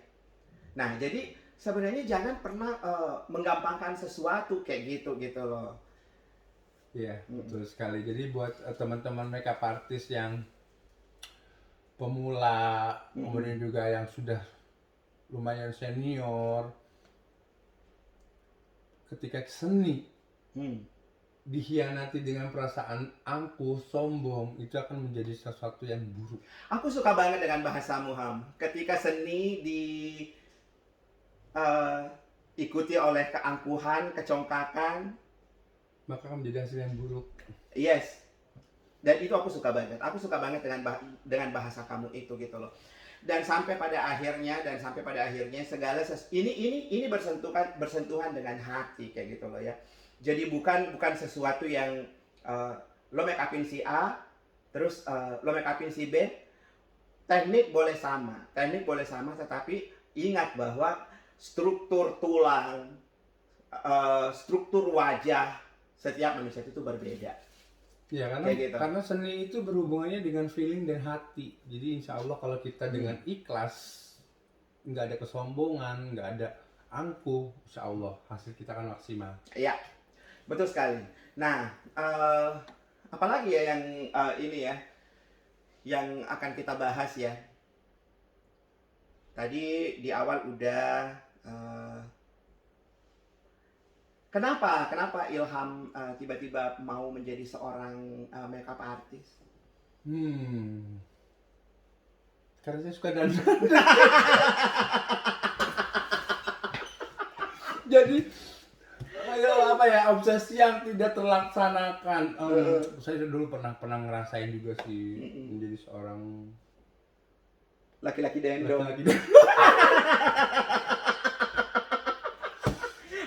Nah, jadi sebenarnya jangan pernah menggampangkan sesuatu kayak gitu loh. Iya, betul sekali. Jadi buat teman-teman makeup artist yang pemula, kemudian juga yang sudah lumayan senior, ketika seni dikhianati dengan perasaan angkuh, sombong, itu akan menjadi sesuatu yang buruk. Aku suka banget dengan bahasamu, Ham. Ketika seni ikuti oleh keangkuhan, kecongkakan, maka akan menjadi hasil yang buruk. yes. Dan itu aku suka banget. Aku suka banget dengan bahasa kamu itu gitu loh. Dan sampai pada akhirnya segala ini bersentuhan dengan hati kayak gitu loh ya. Jadi bukan sesuatu yang lo make upin si A, terus lo make upin si B. Teknik boleh sama, tetapi ingat bahwa struktur tulang, struktur wajah setiap manusia itu berbeda. Ya, Kayak gitu. karena seni itu berhubungannya dengan feeling dan hati. Jadi insya Allah kalau kita dengan ikhlas, nggak ada kesombongan, nggak ada angkuh, insya Allah hasil kita akan maksimal. Iya, betul sekali. Nah, apalagi ya yang ini ya, yang akan kita bahas ya. Tadi di awal udah kenapa Ilham tiba-tiba mau menjadi seorang makeup artist? Karena saya suka dandan. Jadi apa ya, obsesi yang tidak terlaksanakan. Saya dulu pernah ngerasain juga sih menjadi seorang Laki-laki dendong. laki-laki.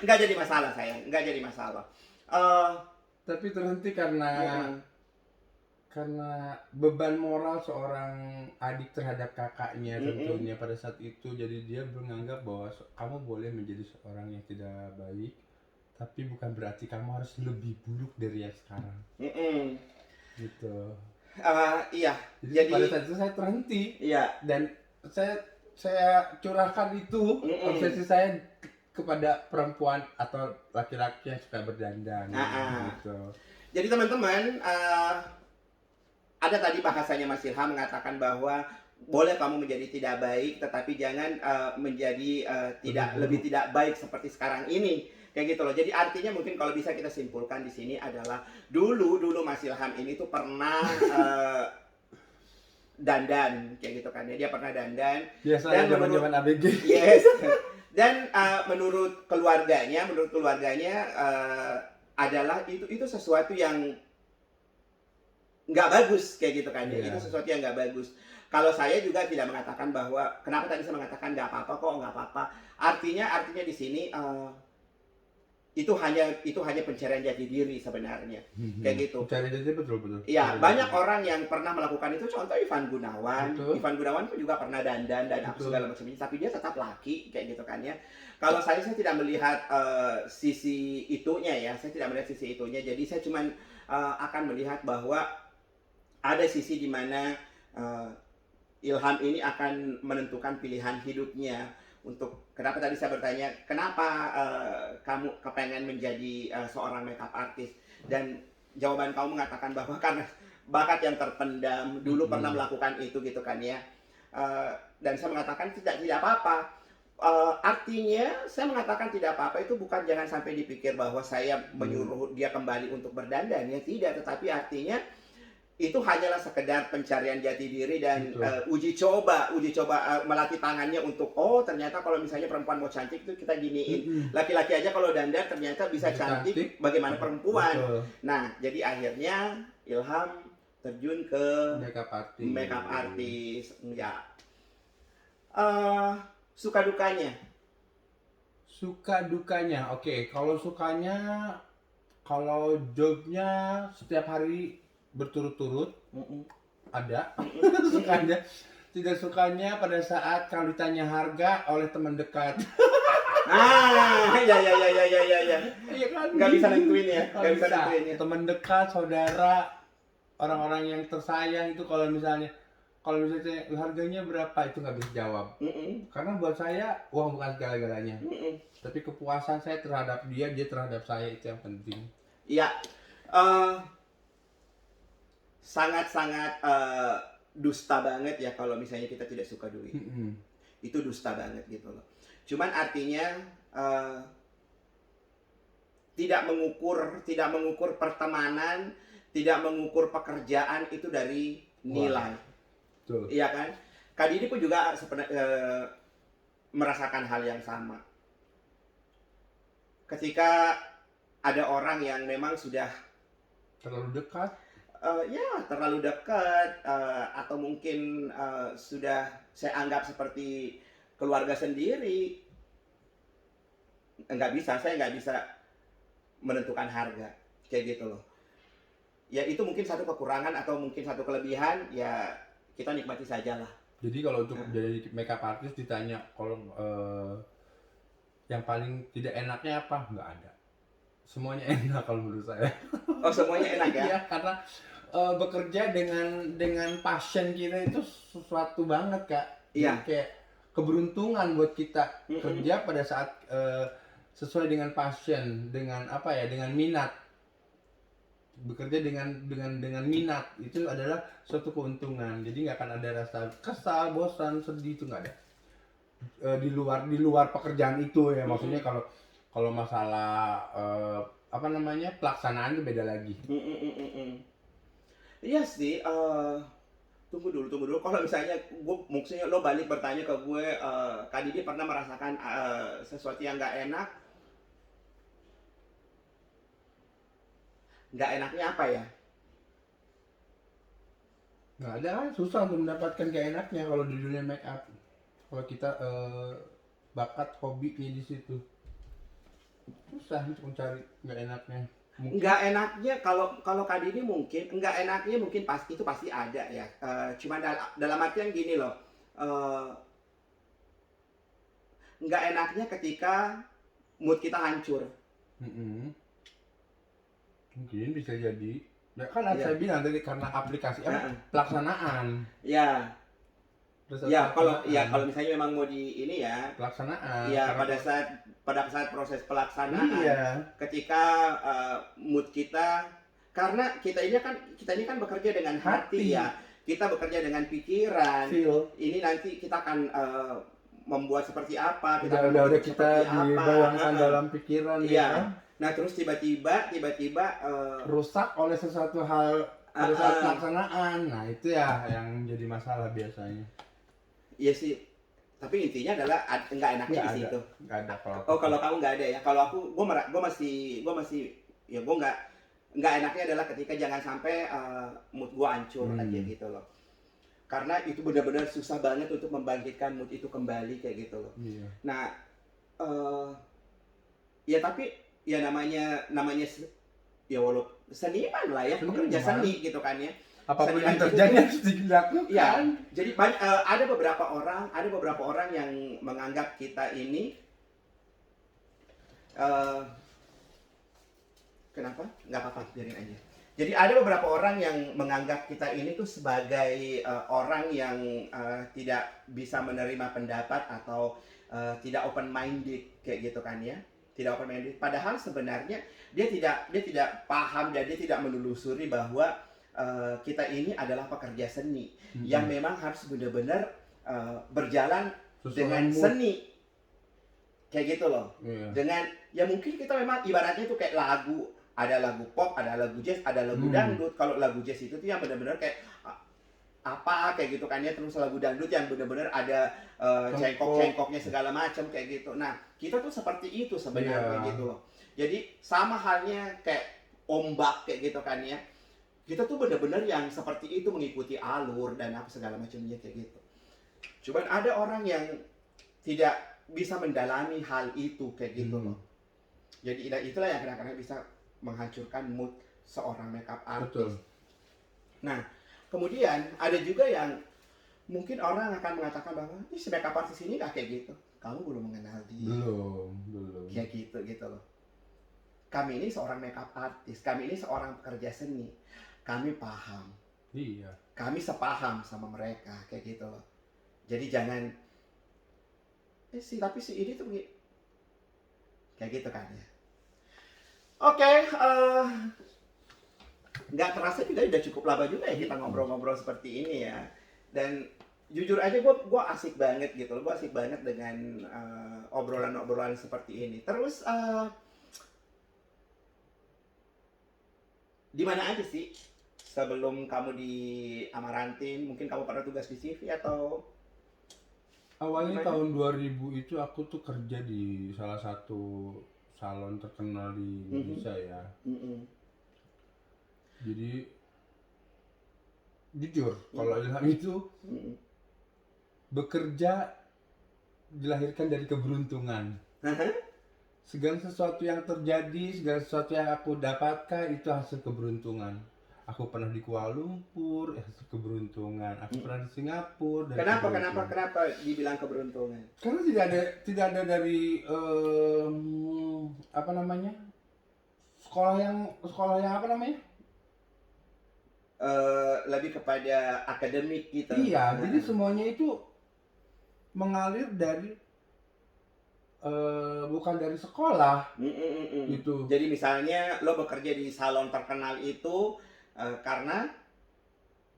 Nggak jadi masalah sayang, nggak jadi masalah. Tapi terhenti karena beban moral seorang adik terhadap kakaknya tentunya pada saat itu. Jadi dia menganggap bahwa kamu boleh menjadi seorang yang tidak baik, tapi bukan berarti kamu harus lebih buruk dari yang sekarang. Gitu. Iya. Jadi pada saat itu saya terhenti. Iya. Dan saya curahkan itu obsesi saya kepada perempuan atau laki-laki yang suka berdandan. Gitu. Jadi teman-teman, ada tadi bahasanya Mas Ilham mengatakan bahwa boleh kamu menjadi tidak baik, tetapi jangan menjadi lebih tidak baik seperti sekarang ini. Kayak gitu loh. Jadi artinya mungkin kalau bisa kita simpulkan di sini adalah dulu Mas Ilham ini tuh pernah dandan kayak gitu kan ya. Dia pernah dandan. Biasanya zaman-zaman ABG. Yes. Dan menurut keluarganya adalah itu sesuatu yang nggak bagus kayak gitu kan ya. Itu sesuatu yang nggak bagus. Kalau saya juga tidak mengatakan bahwa kenapa tadi saya mengatakan nggak apa-apa kok, nggak apa-apa. Artinya di sini itu hanya pencarian jati diri sebenarnya. Kayak gitu. Pencarian jati betul. Iya, banyak orang yang pernah melakukan itu, contoh Ivan Gunawan. Betul. Ivan Gunawan pun juga pernah dandan dan apa segala macamnya, tapi dia tetap laki kayak gitu kan ya. Kalau saya tidak melihat sisi itunya ya. Jadi saya cuma akan melihat bahwa ada sisi di mana Ilham ini akan menentukan pilihan hidupnya. Untuk kenapa tadi saya bertanya kenapa kamu kepengen menjadi seorang makeup artist, dan jawaban kamu mengatakan bahwa karena bakat yang terpendam dulu pernah melakukan itu gitu kan ya. Dan saya mengatakan tidak apa-apa. Artinya saya mengatakan tidak apa-apa itu bukan jangan sampai dipikir bahwa saya menyuruh dia kembali untuk berdandan ya, tidak, tetapi artinya itu hanyalah sekedar pencarian jati diri dan Betul. uji coba melatih tangannya untuk ternyata kalau misalnya perempuan mau cantik itu kita giniin. Mm-mm. Laki-laki aja kalau dandan ternyata bisa Bisa cantik bagaimana perempuan. Betul. Nah, jadi akhirnya Ilham terjun ke Makeup artist. makeup artist. Ya. Eh, suka dukanya. Suka dukanya, oke. Kalau sukanya, kalau jobnya setiap hari berturut-turut Mm-mm. ada. Sukanya, tidak sukanya pada saat kalau ditanya harga oleh teman dekat. Ya. Iya kan? Nggak bisa nentuin ya, Nggak nggak bisa bisa. nentuin ya. Teman dekat, saudara, orang-orang yang tersayang itu kalau misalnya harganya berapa itu nggak bisa jawab. Mm-mm. Karena buat saya uang bukan segala-galanya. Mm-mm. Tapi kepuasan saya terhadap dia terhadap saya itu yang penting. Ya, sangat-sangat dusta banget ya kalau misalnya kita tidak suka duit. Mm-mm. Itu dusta banget gitu loh. Cuman artinya tidak mengukur pertemanan, tidak mengukur pekerjaan itu dari nilai. Betul. Iya kan? Kak Didi pun juga merasakan hal yang sama. Ketika ada orang yang memang sudah Terlalu dekat. terlalu dekat atau mungkin sudah saya anggap seperti keluarga sendiri, saya nggak bisa menentukan harga kayak gitu loh. Ya itu mungkin satu kekurangan atau mungkin satu kelebihan, ya kita nikmati saja lah. Jadi kalau untuk jadi makeup artist ditanya kalau yang paling tidak enaknya apa? Nggak ada. Semuanya enak kalau menurut saya. Oh, semuanya enak ya? Iya, karena bekerja dengan passion kita itu sesuatu banget, Kak. Iya. Jadi kayak keberuntungan buat kita Mm-mm. kerja pada saat sesuai dengan passion, dengan apa ya, dengan minat. Bekerja dengan minat itu adalah suatu keuntungan. Jadi nggak akan ada rasa kesal, bosan, sedih, itu nggak ada. Di luar pekerjaan itu ya, maksudnya kalau masalah apa namanya, pelaksanaan itu beda lagi. Iya sih. Tunggu dulu. Kalau misalnya maksudnya lo balik bertanya ke gue, Kak Didi pernah merasakan sesuatu yang nggak enak? Nggak enaknya apa ya? Nggak ada, kan susah untuk mendapatkan keenaknya kalau di dunia make up. Kalau kita bakat hobinya di situ, susah untuk mencari nggak enaknya. Nggak enaknya kalau Kak Didi mungkin nggak enaknya mungkin pasti ada ya. Cuma dalam artian gini loh. Nggak enaknya ketika mood kita hancur. Mungkin bisa jadi. Ya kan saya Iya. bilang tadi karena aplikasi pelaksanaan. Ya. Ya kalau misalnya memang mau di ini ya. Pelaksanaan. Iya, pada saat proses pelaksanaan. Iya. Ketika mood kita, karena kita ini kan bekerja dengan hati ya. Kita bekerja dengan pikiran. Feel. Ini nanti kita akan membuat seperti apa, Udah kita dibayangkan dalam pikiran. Iya. Ya. Nah, terus tiba-tiba rusak oleh sesuatu hal pada saat pelaksanaan. Nah, itu ya yang jadi masalah biasanya. Iya sih. Tapi intinya adalah nggak enaknya di situ. Nggak ada kalau. Oh, kalau kamu nggak ada ya. Kalau aku, gue masih ya gue nggak enaknya adalah ketika jangan sampai mood gue hancur aja gitu loh. Karena itu benar-benar susah banget untuk membangkitkan mood itu kembali kayak gitu loh. Iya. Nah, ya tapi ya namanya ya walaupun seniman lah ya, pekerja seni gitu kan ya. Apapun Seniman yang terjadi harus dilakukan. Ya, jadi ada beberapa orang yang menganggap kita ini kenapa? Nggak apa-apa, biarin aja. Jadi ada beberapa orang yang menganggap kita ini tuh sebagai orang yang tidak bisa menerima pendapat atau tidak open minded kayak gitu kan ya. Tidak open minded. Padahal sebenarnya dia tidak paham dan dia tidak menelusuri bahwa kita ini adalah pekerja seni yang memang harus benar-benar berjalan dengan seni. Kayak gitu loh. Iya. Dengan ya mungkin kita memang ibaratnya tuh kayak lagu ada lagu pop, ada lagu jazz, ada lagu dangdut. Kalau lagu jazz itu tuh yang benar-benar kayak apa kayak gitu kan ya, terus lagu dangdut yang benar-benar ada cengkok-cengkoknya segala macam kayak gitu. Nah, kita tuh seperti itu sebenarnya gitu loh. Jadi sama halnya kayak ombak kayak gitu kan ya. Kita tuh benar-benar yang seperti itu, mengikuti alur dan apa segala macamnya kayak gitu. Cuman ada orang yang tidak bisa mendalami hal itu kayak gitu loh. Jadi itulah yang kadang-kadang bisa menghancurkan mood seorang makeup artist. Nah, kemudian ada juga yang mungkin orang akan mengatakan bahwa si makeup artist ini gak kayak gitu. Kamu belum mengenal dia. Belum. Kayak gitu loh. Kami ini seorang makeup artist, kami ini seorang pekerja seni. Kami paham. Iya. Kami sepaham sama mereka kayak gitu loh. Jadi jangan tapi si ini tuh kayak gitu kan ya. Oke, nggak terasa juga udah cukup lama juga ya kita ngobrol-ngobrol seperti ini ya. Dan jujur aja gue asik banget gitu loh, gue asik banget dengan obrolan-obrolan seperti ini. Terus di mana aja sih sebelum kamu di Amarantin? Mungkin kamu pernah tugas di CV atau? Awalnya tahun 2000 itu aku tuh kerja di salah satu salon terkenal di Indonesia ya. Jadi jujur, kalau Ilham itu bekerja dilahirkan dari keberuntungan. Segala sesuatu yang terjadi, segala sesuatu yang aku dapatkan itu hasil keberuntungan. Aku pernah di Kuala Lumpur, hasil keberuntungan. Aku pernah di Singapura. Kenapa dibilang keberuntungan? Karena tidak ada dari apa namanya, sekolah yang apa namanya? Lebih kepada akademik gitu. Iya, jadi semuanya itu mengalir dari bukan dari sekolah gitu. Jadi misalnya lo bekerja di salon terkenal itu karena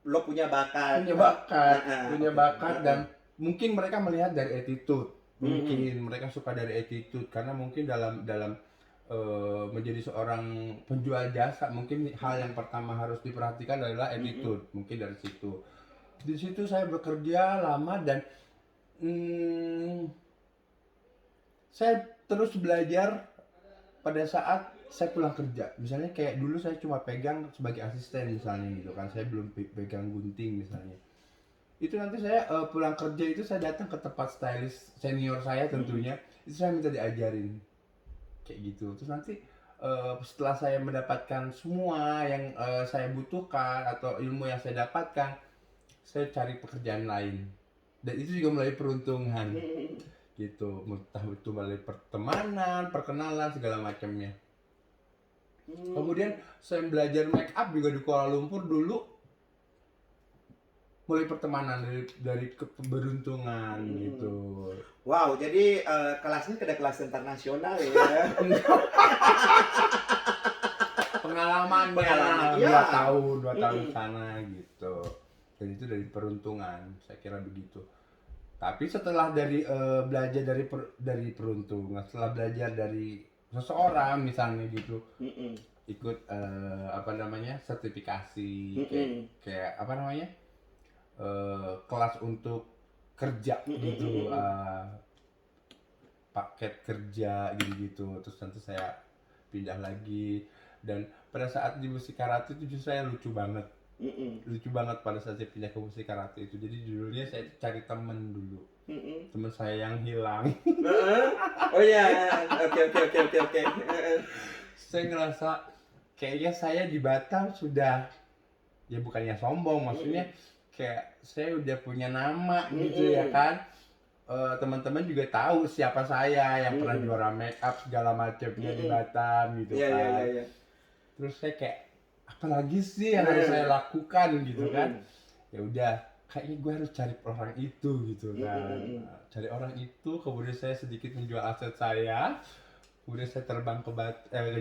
lo punya bakat, dan mungkin mereka melihat dari attitude. Mungkin mereka suka dari attitude karena mungkin dalam menjadi seorang penjual jasa mungkin hal yang pertama harus diperhatikan adalah attitude. Mungkin dari situ. Di situ saya bekerja lama dan saya terus belajar pada saat saya pulang kerja. Misalnya kayak dulu saya cuma pegang sebagai asisten misalnya gitu kan, saya belum pegang gunting misalnya. Itu nanti saya pulang kerja itu saya datang ke tempat stylist senior saya tentunya, itu saya minta diajarin kayak gitu. Terus nanti setelah saya mendapatkan semua yang saya butuhkan atau ilmu yang saya dapatkan, saya cari pekerjaan lain. Dan itu juga melalui peruntungan gitu, entah itu melalui pertemanan, perkenalan, segala macamnya. Kemudian saya belajar make up juga di Kuala Lumpur dulu, mulai pertemanan dari keberuntungan gitu. Wow, jadi kelasnya kelas internasional ya. Pengalaman 2 tahun sana gitu. Dan itu dari peruntungan, saya kira begitu. Tapi setelah belajar dari peruntungan, setelah belajar dari seseorang misalnya gitu, ikut apa namanya, sertifikasi kayak apa namanya, kelas untuk kerja gitu, paket kerja gitu. Terus nanti saya pindah lagi, dan pada saat di musik karate itu justru saya lucu banget pada saat saya pindah ke musik karate itu. Jadi judulnya saya cari temen dulu, temen saya yang hilang. Oh ya, oke. Saya ngerasa kayaknya saya di Batam sudah, ya bukannya sombong, maksudnya kayak saya udah punya nama gitu ya kan. Teman-teman juga tahu siapa saya yang pernah juara make up segala macamnya di Batam gitu kan. Yeah. Terus saya kayak apa lagi sih yang harus saya lakukan gitu kan. Ya udah, kayaknya gue harus cari orang itu gitu kan. Cari orang itu, kemudian saya sedikit menjual aset saya. Kemudian saya terbang ke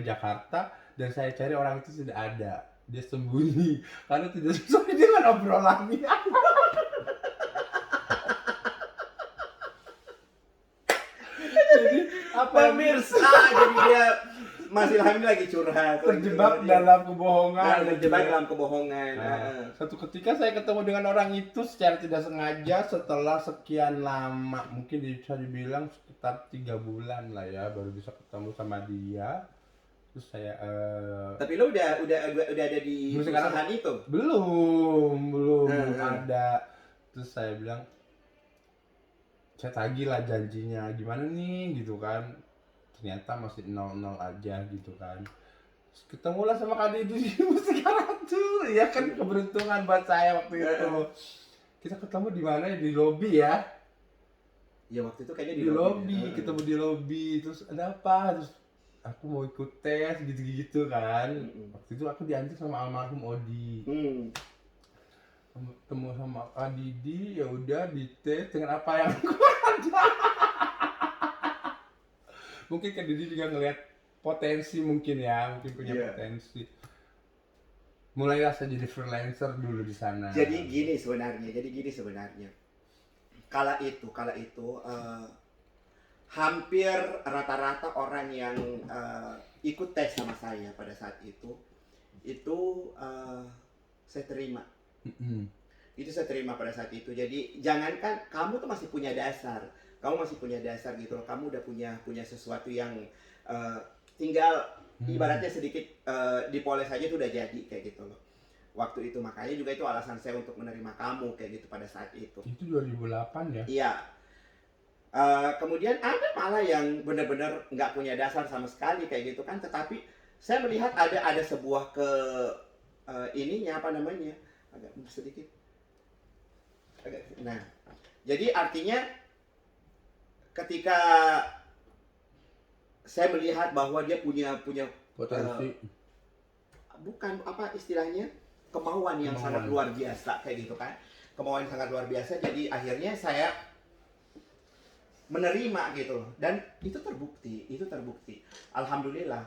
Jakarta, dan saya cari orang itu tidak ada. Dia sembunyi karena tidak sesuai dengan obrolannya. Jadi pemirsa, jadi dia Mas Ilham ini lagi curhat. Terjebak dalam kebohongan. Terjebak dalam kebohongan. Nah, satu ketika saya ketemu dengan orang itu secara tidak sengaja setelah sekian lama, mungkin bisa dibilang sekitar 3 bulan lah ya, baru bisa ketemu sama dia. Terus saya Tapi lo udah ada di Belum sekarang. perusahaan itu? belum ada. Terus saya bilang, saya tagih lah janjinya, gimana nih gitu kan. Ternyata masih 0-0 aja gitu kan. Terus ketemulah sama Kak Didi sekarang tuh, ya kan keberuntungan buat saya waktu itu. Kita ketemu di mana ya? Di lobi ya. Ya waktu itu kayaknya Di lobi, ketemu di lobi. Terus ada apa? Terus aku mau ikut tes gitu-gitu kan. Waktu itu aku diantar sama almarhum Odi. Ketemu sama Kak Didi, ya udah dites dengan apa yang aku ada. Mungkin Kak Didi juga ngelihat potensi mungkin ya, mungkin punya potensi. Mulailah saya jadi freelancer dulu di sana. Jadi gini sebenarnya. Kala itu hampir rata-rata orang yang ikut tes sama saya pada saat itu saya terima. Itu saya terima pada saat itu. Jadi jangankan kamu tuh masih punya dasar gitu loh. Kamu udah punya sesuatu yang tinggal ibaratnya sedikit dipoles aja tuh udah jadi kayak gitu loh. Waktu itu makanya juga itu alasan saya untuk menerima kamu kayak gitu pada saat itu. Itu 2008 ya? Iya. Kemudian ada malah yang benar-benar nggak punya dasar sama sekali kayak gitu kan. Tetapi saya melihat ada sebuah ininya apa namanya, agak sedikit. Nah, jadi artinya ketika saya melihat bahwa dia punya Potensi. bukan apa istilahnya, kemauan yang sangat luar biasa kayak gitu kan. Kemauan yang sangat luar biasa, jadi akhirnya saya menerima gitu loh. Dan itu terbukti. Alhamdulillah.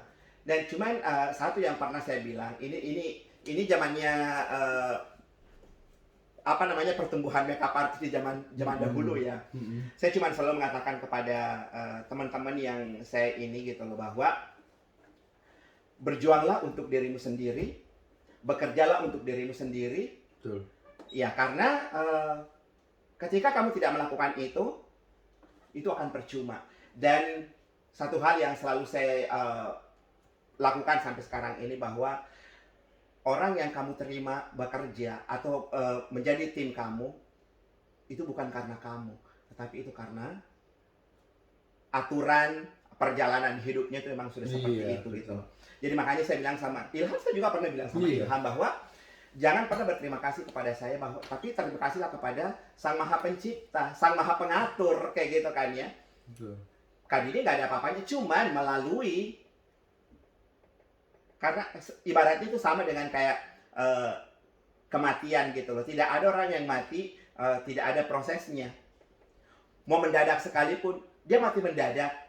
Dan cuman satu yang pernah saya bilang, ini zamannya apa namanya, pertumbuhan makeup artist di zaman dahulu ya. Saya cuma selalu mengatakan kepada teman-teman yang saya ini gitu loh, bahwa berjuanglah untuk dirimu sendiri, bekerjalah untuk dirimu sendiri. Betul. Ya, karena ketika kamu tidak melakukan itu akan percuma. Dan satu hal yang selalu saya lakukan sampai sekarang ini, bahwa orang yang kamu terima bekerja atau menjadi tim kamu, itu bukan karena kamu, tetapi itu karena aturan perjalanan hidupnya itu memang sudah seperti itu gitu. Jadi makanya saya bilang sama Ilham, saya juga pernah bilang sama Ilham bahwa jangan pernah berterima kasih kepada saya, tapi terima kasihlah kepada Sang Maha Pencipta, Sang Maha Pengatur kayak gitu kan ya. Kan ini nggak ada apa-apanya, cuman melalui, karena ibaratnya itu sama dengan kayak kematian gitu loh. Tidak ada orang yang mati tidak ada prosesnya. Mau mendadak sekalipun dia mati mendadak.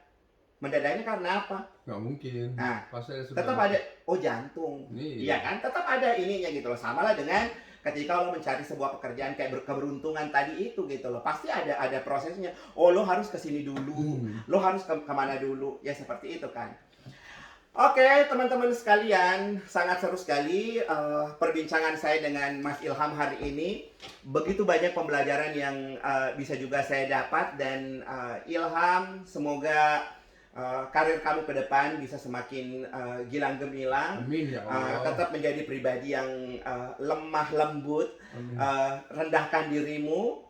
Mendadaknya karena apa? Nggak mungkin. Nah, Prosesnya tetap ada jantung. Iya kan? Tetap ada ininya gitu loh. Sama lah dengan ketika lo mencari sebuah pekerjaan kayak keberuntungan tadi itu gitu loh. Pasti ada prosesnya. Oh, lo harus kesini dulu. Lo harus kemana dulu. Ya seperti itu kan. Oke, teman-teman sekalian, sangat seru sekali perbincangan saya dengan Mas Ilham hari ini. Begitu banyak pembelajaran yang bisa juga saya dapat. Dan Ilham, semoga karir kamu ke depan bisa semakin gilang gemilang. Amin ya Allah. Tetap menjadi pribadi yang lemah lembut. Rendahkan dirimu,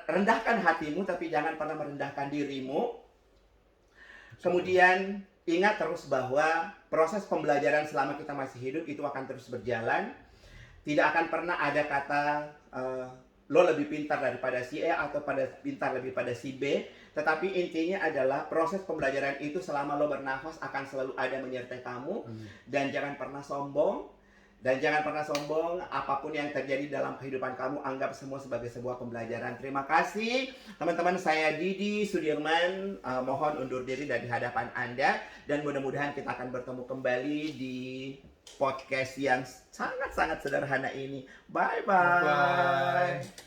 rendahkan hatimu, tapi jangan pernah merendahkan dirimu. Kemudian ingat terus bahwa proses pembelajaran selama kita masih hidup itu akan terus berjalan. Tidak akan pernah ada kata lo lebih pintar daripada si A atau pintar lebih pada si B. Tetapi intinya adalah proses pembelajaran itu selama lo bernafas akan selalu ada menyertai kamu. Dan jangan pernah sombong. Apapun yang terjadi dalam kehidupan kamu, anggap semua sebagai sebuah pembelajaran. Terima kasih teman-teman, saya Didi Sudirman, mohon undur diri dari hadapan Anda. Dan mudah-mudahan kita akan bertemu kembali di podcast yang sangat-sangat sederhana ini. Bye-bye.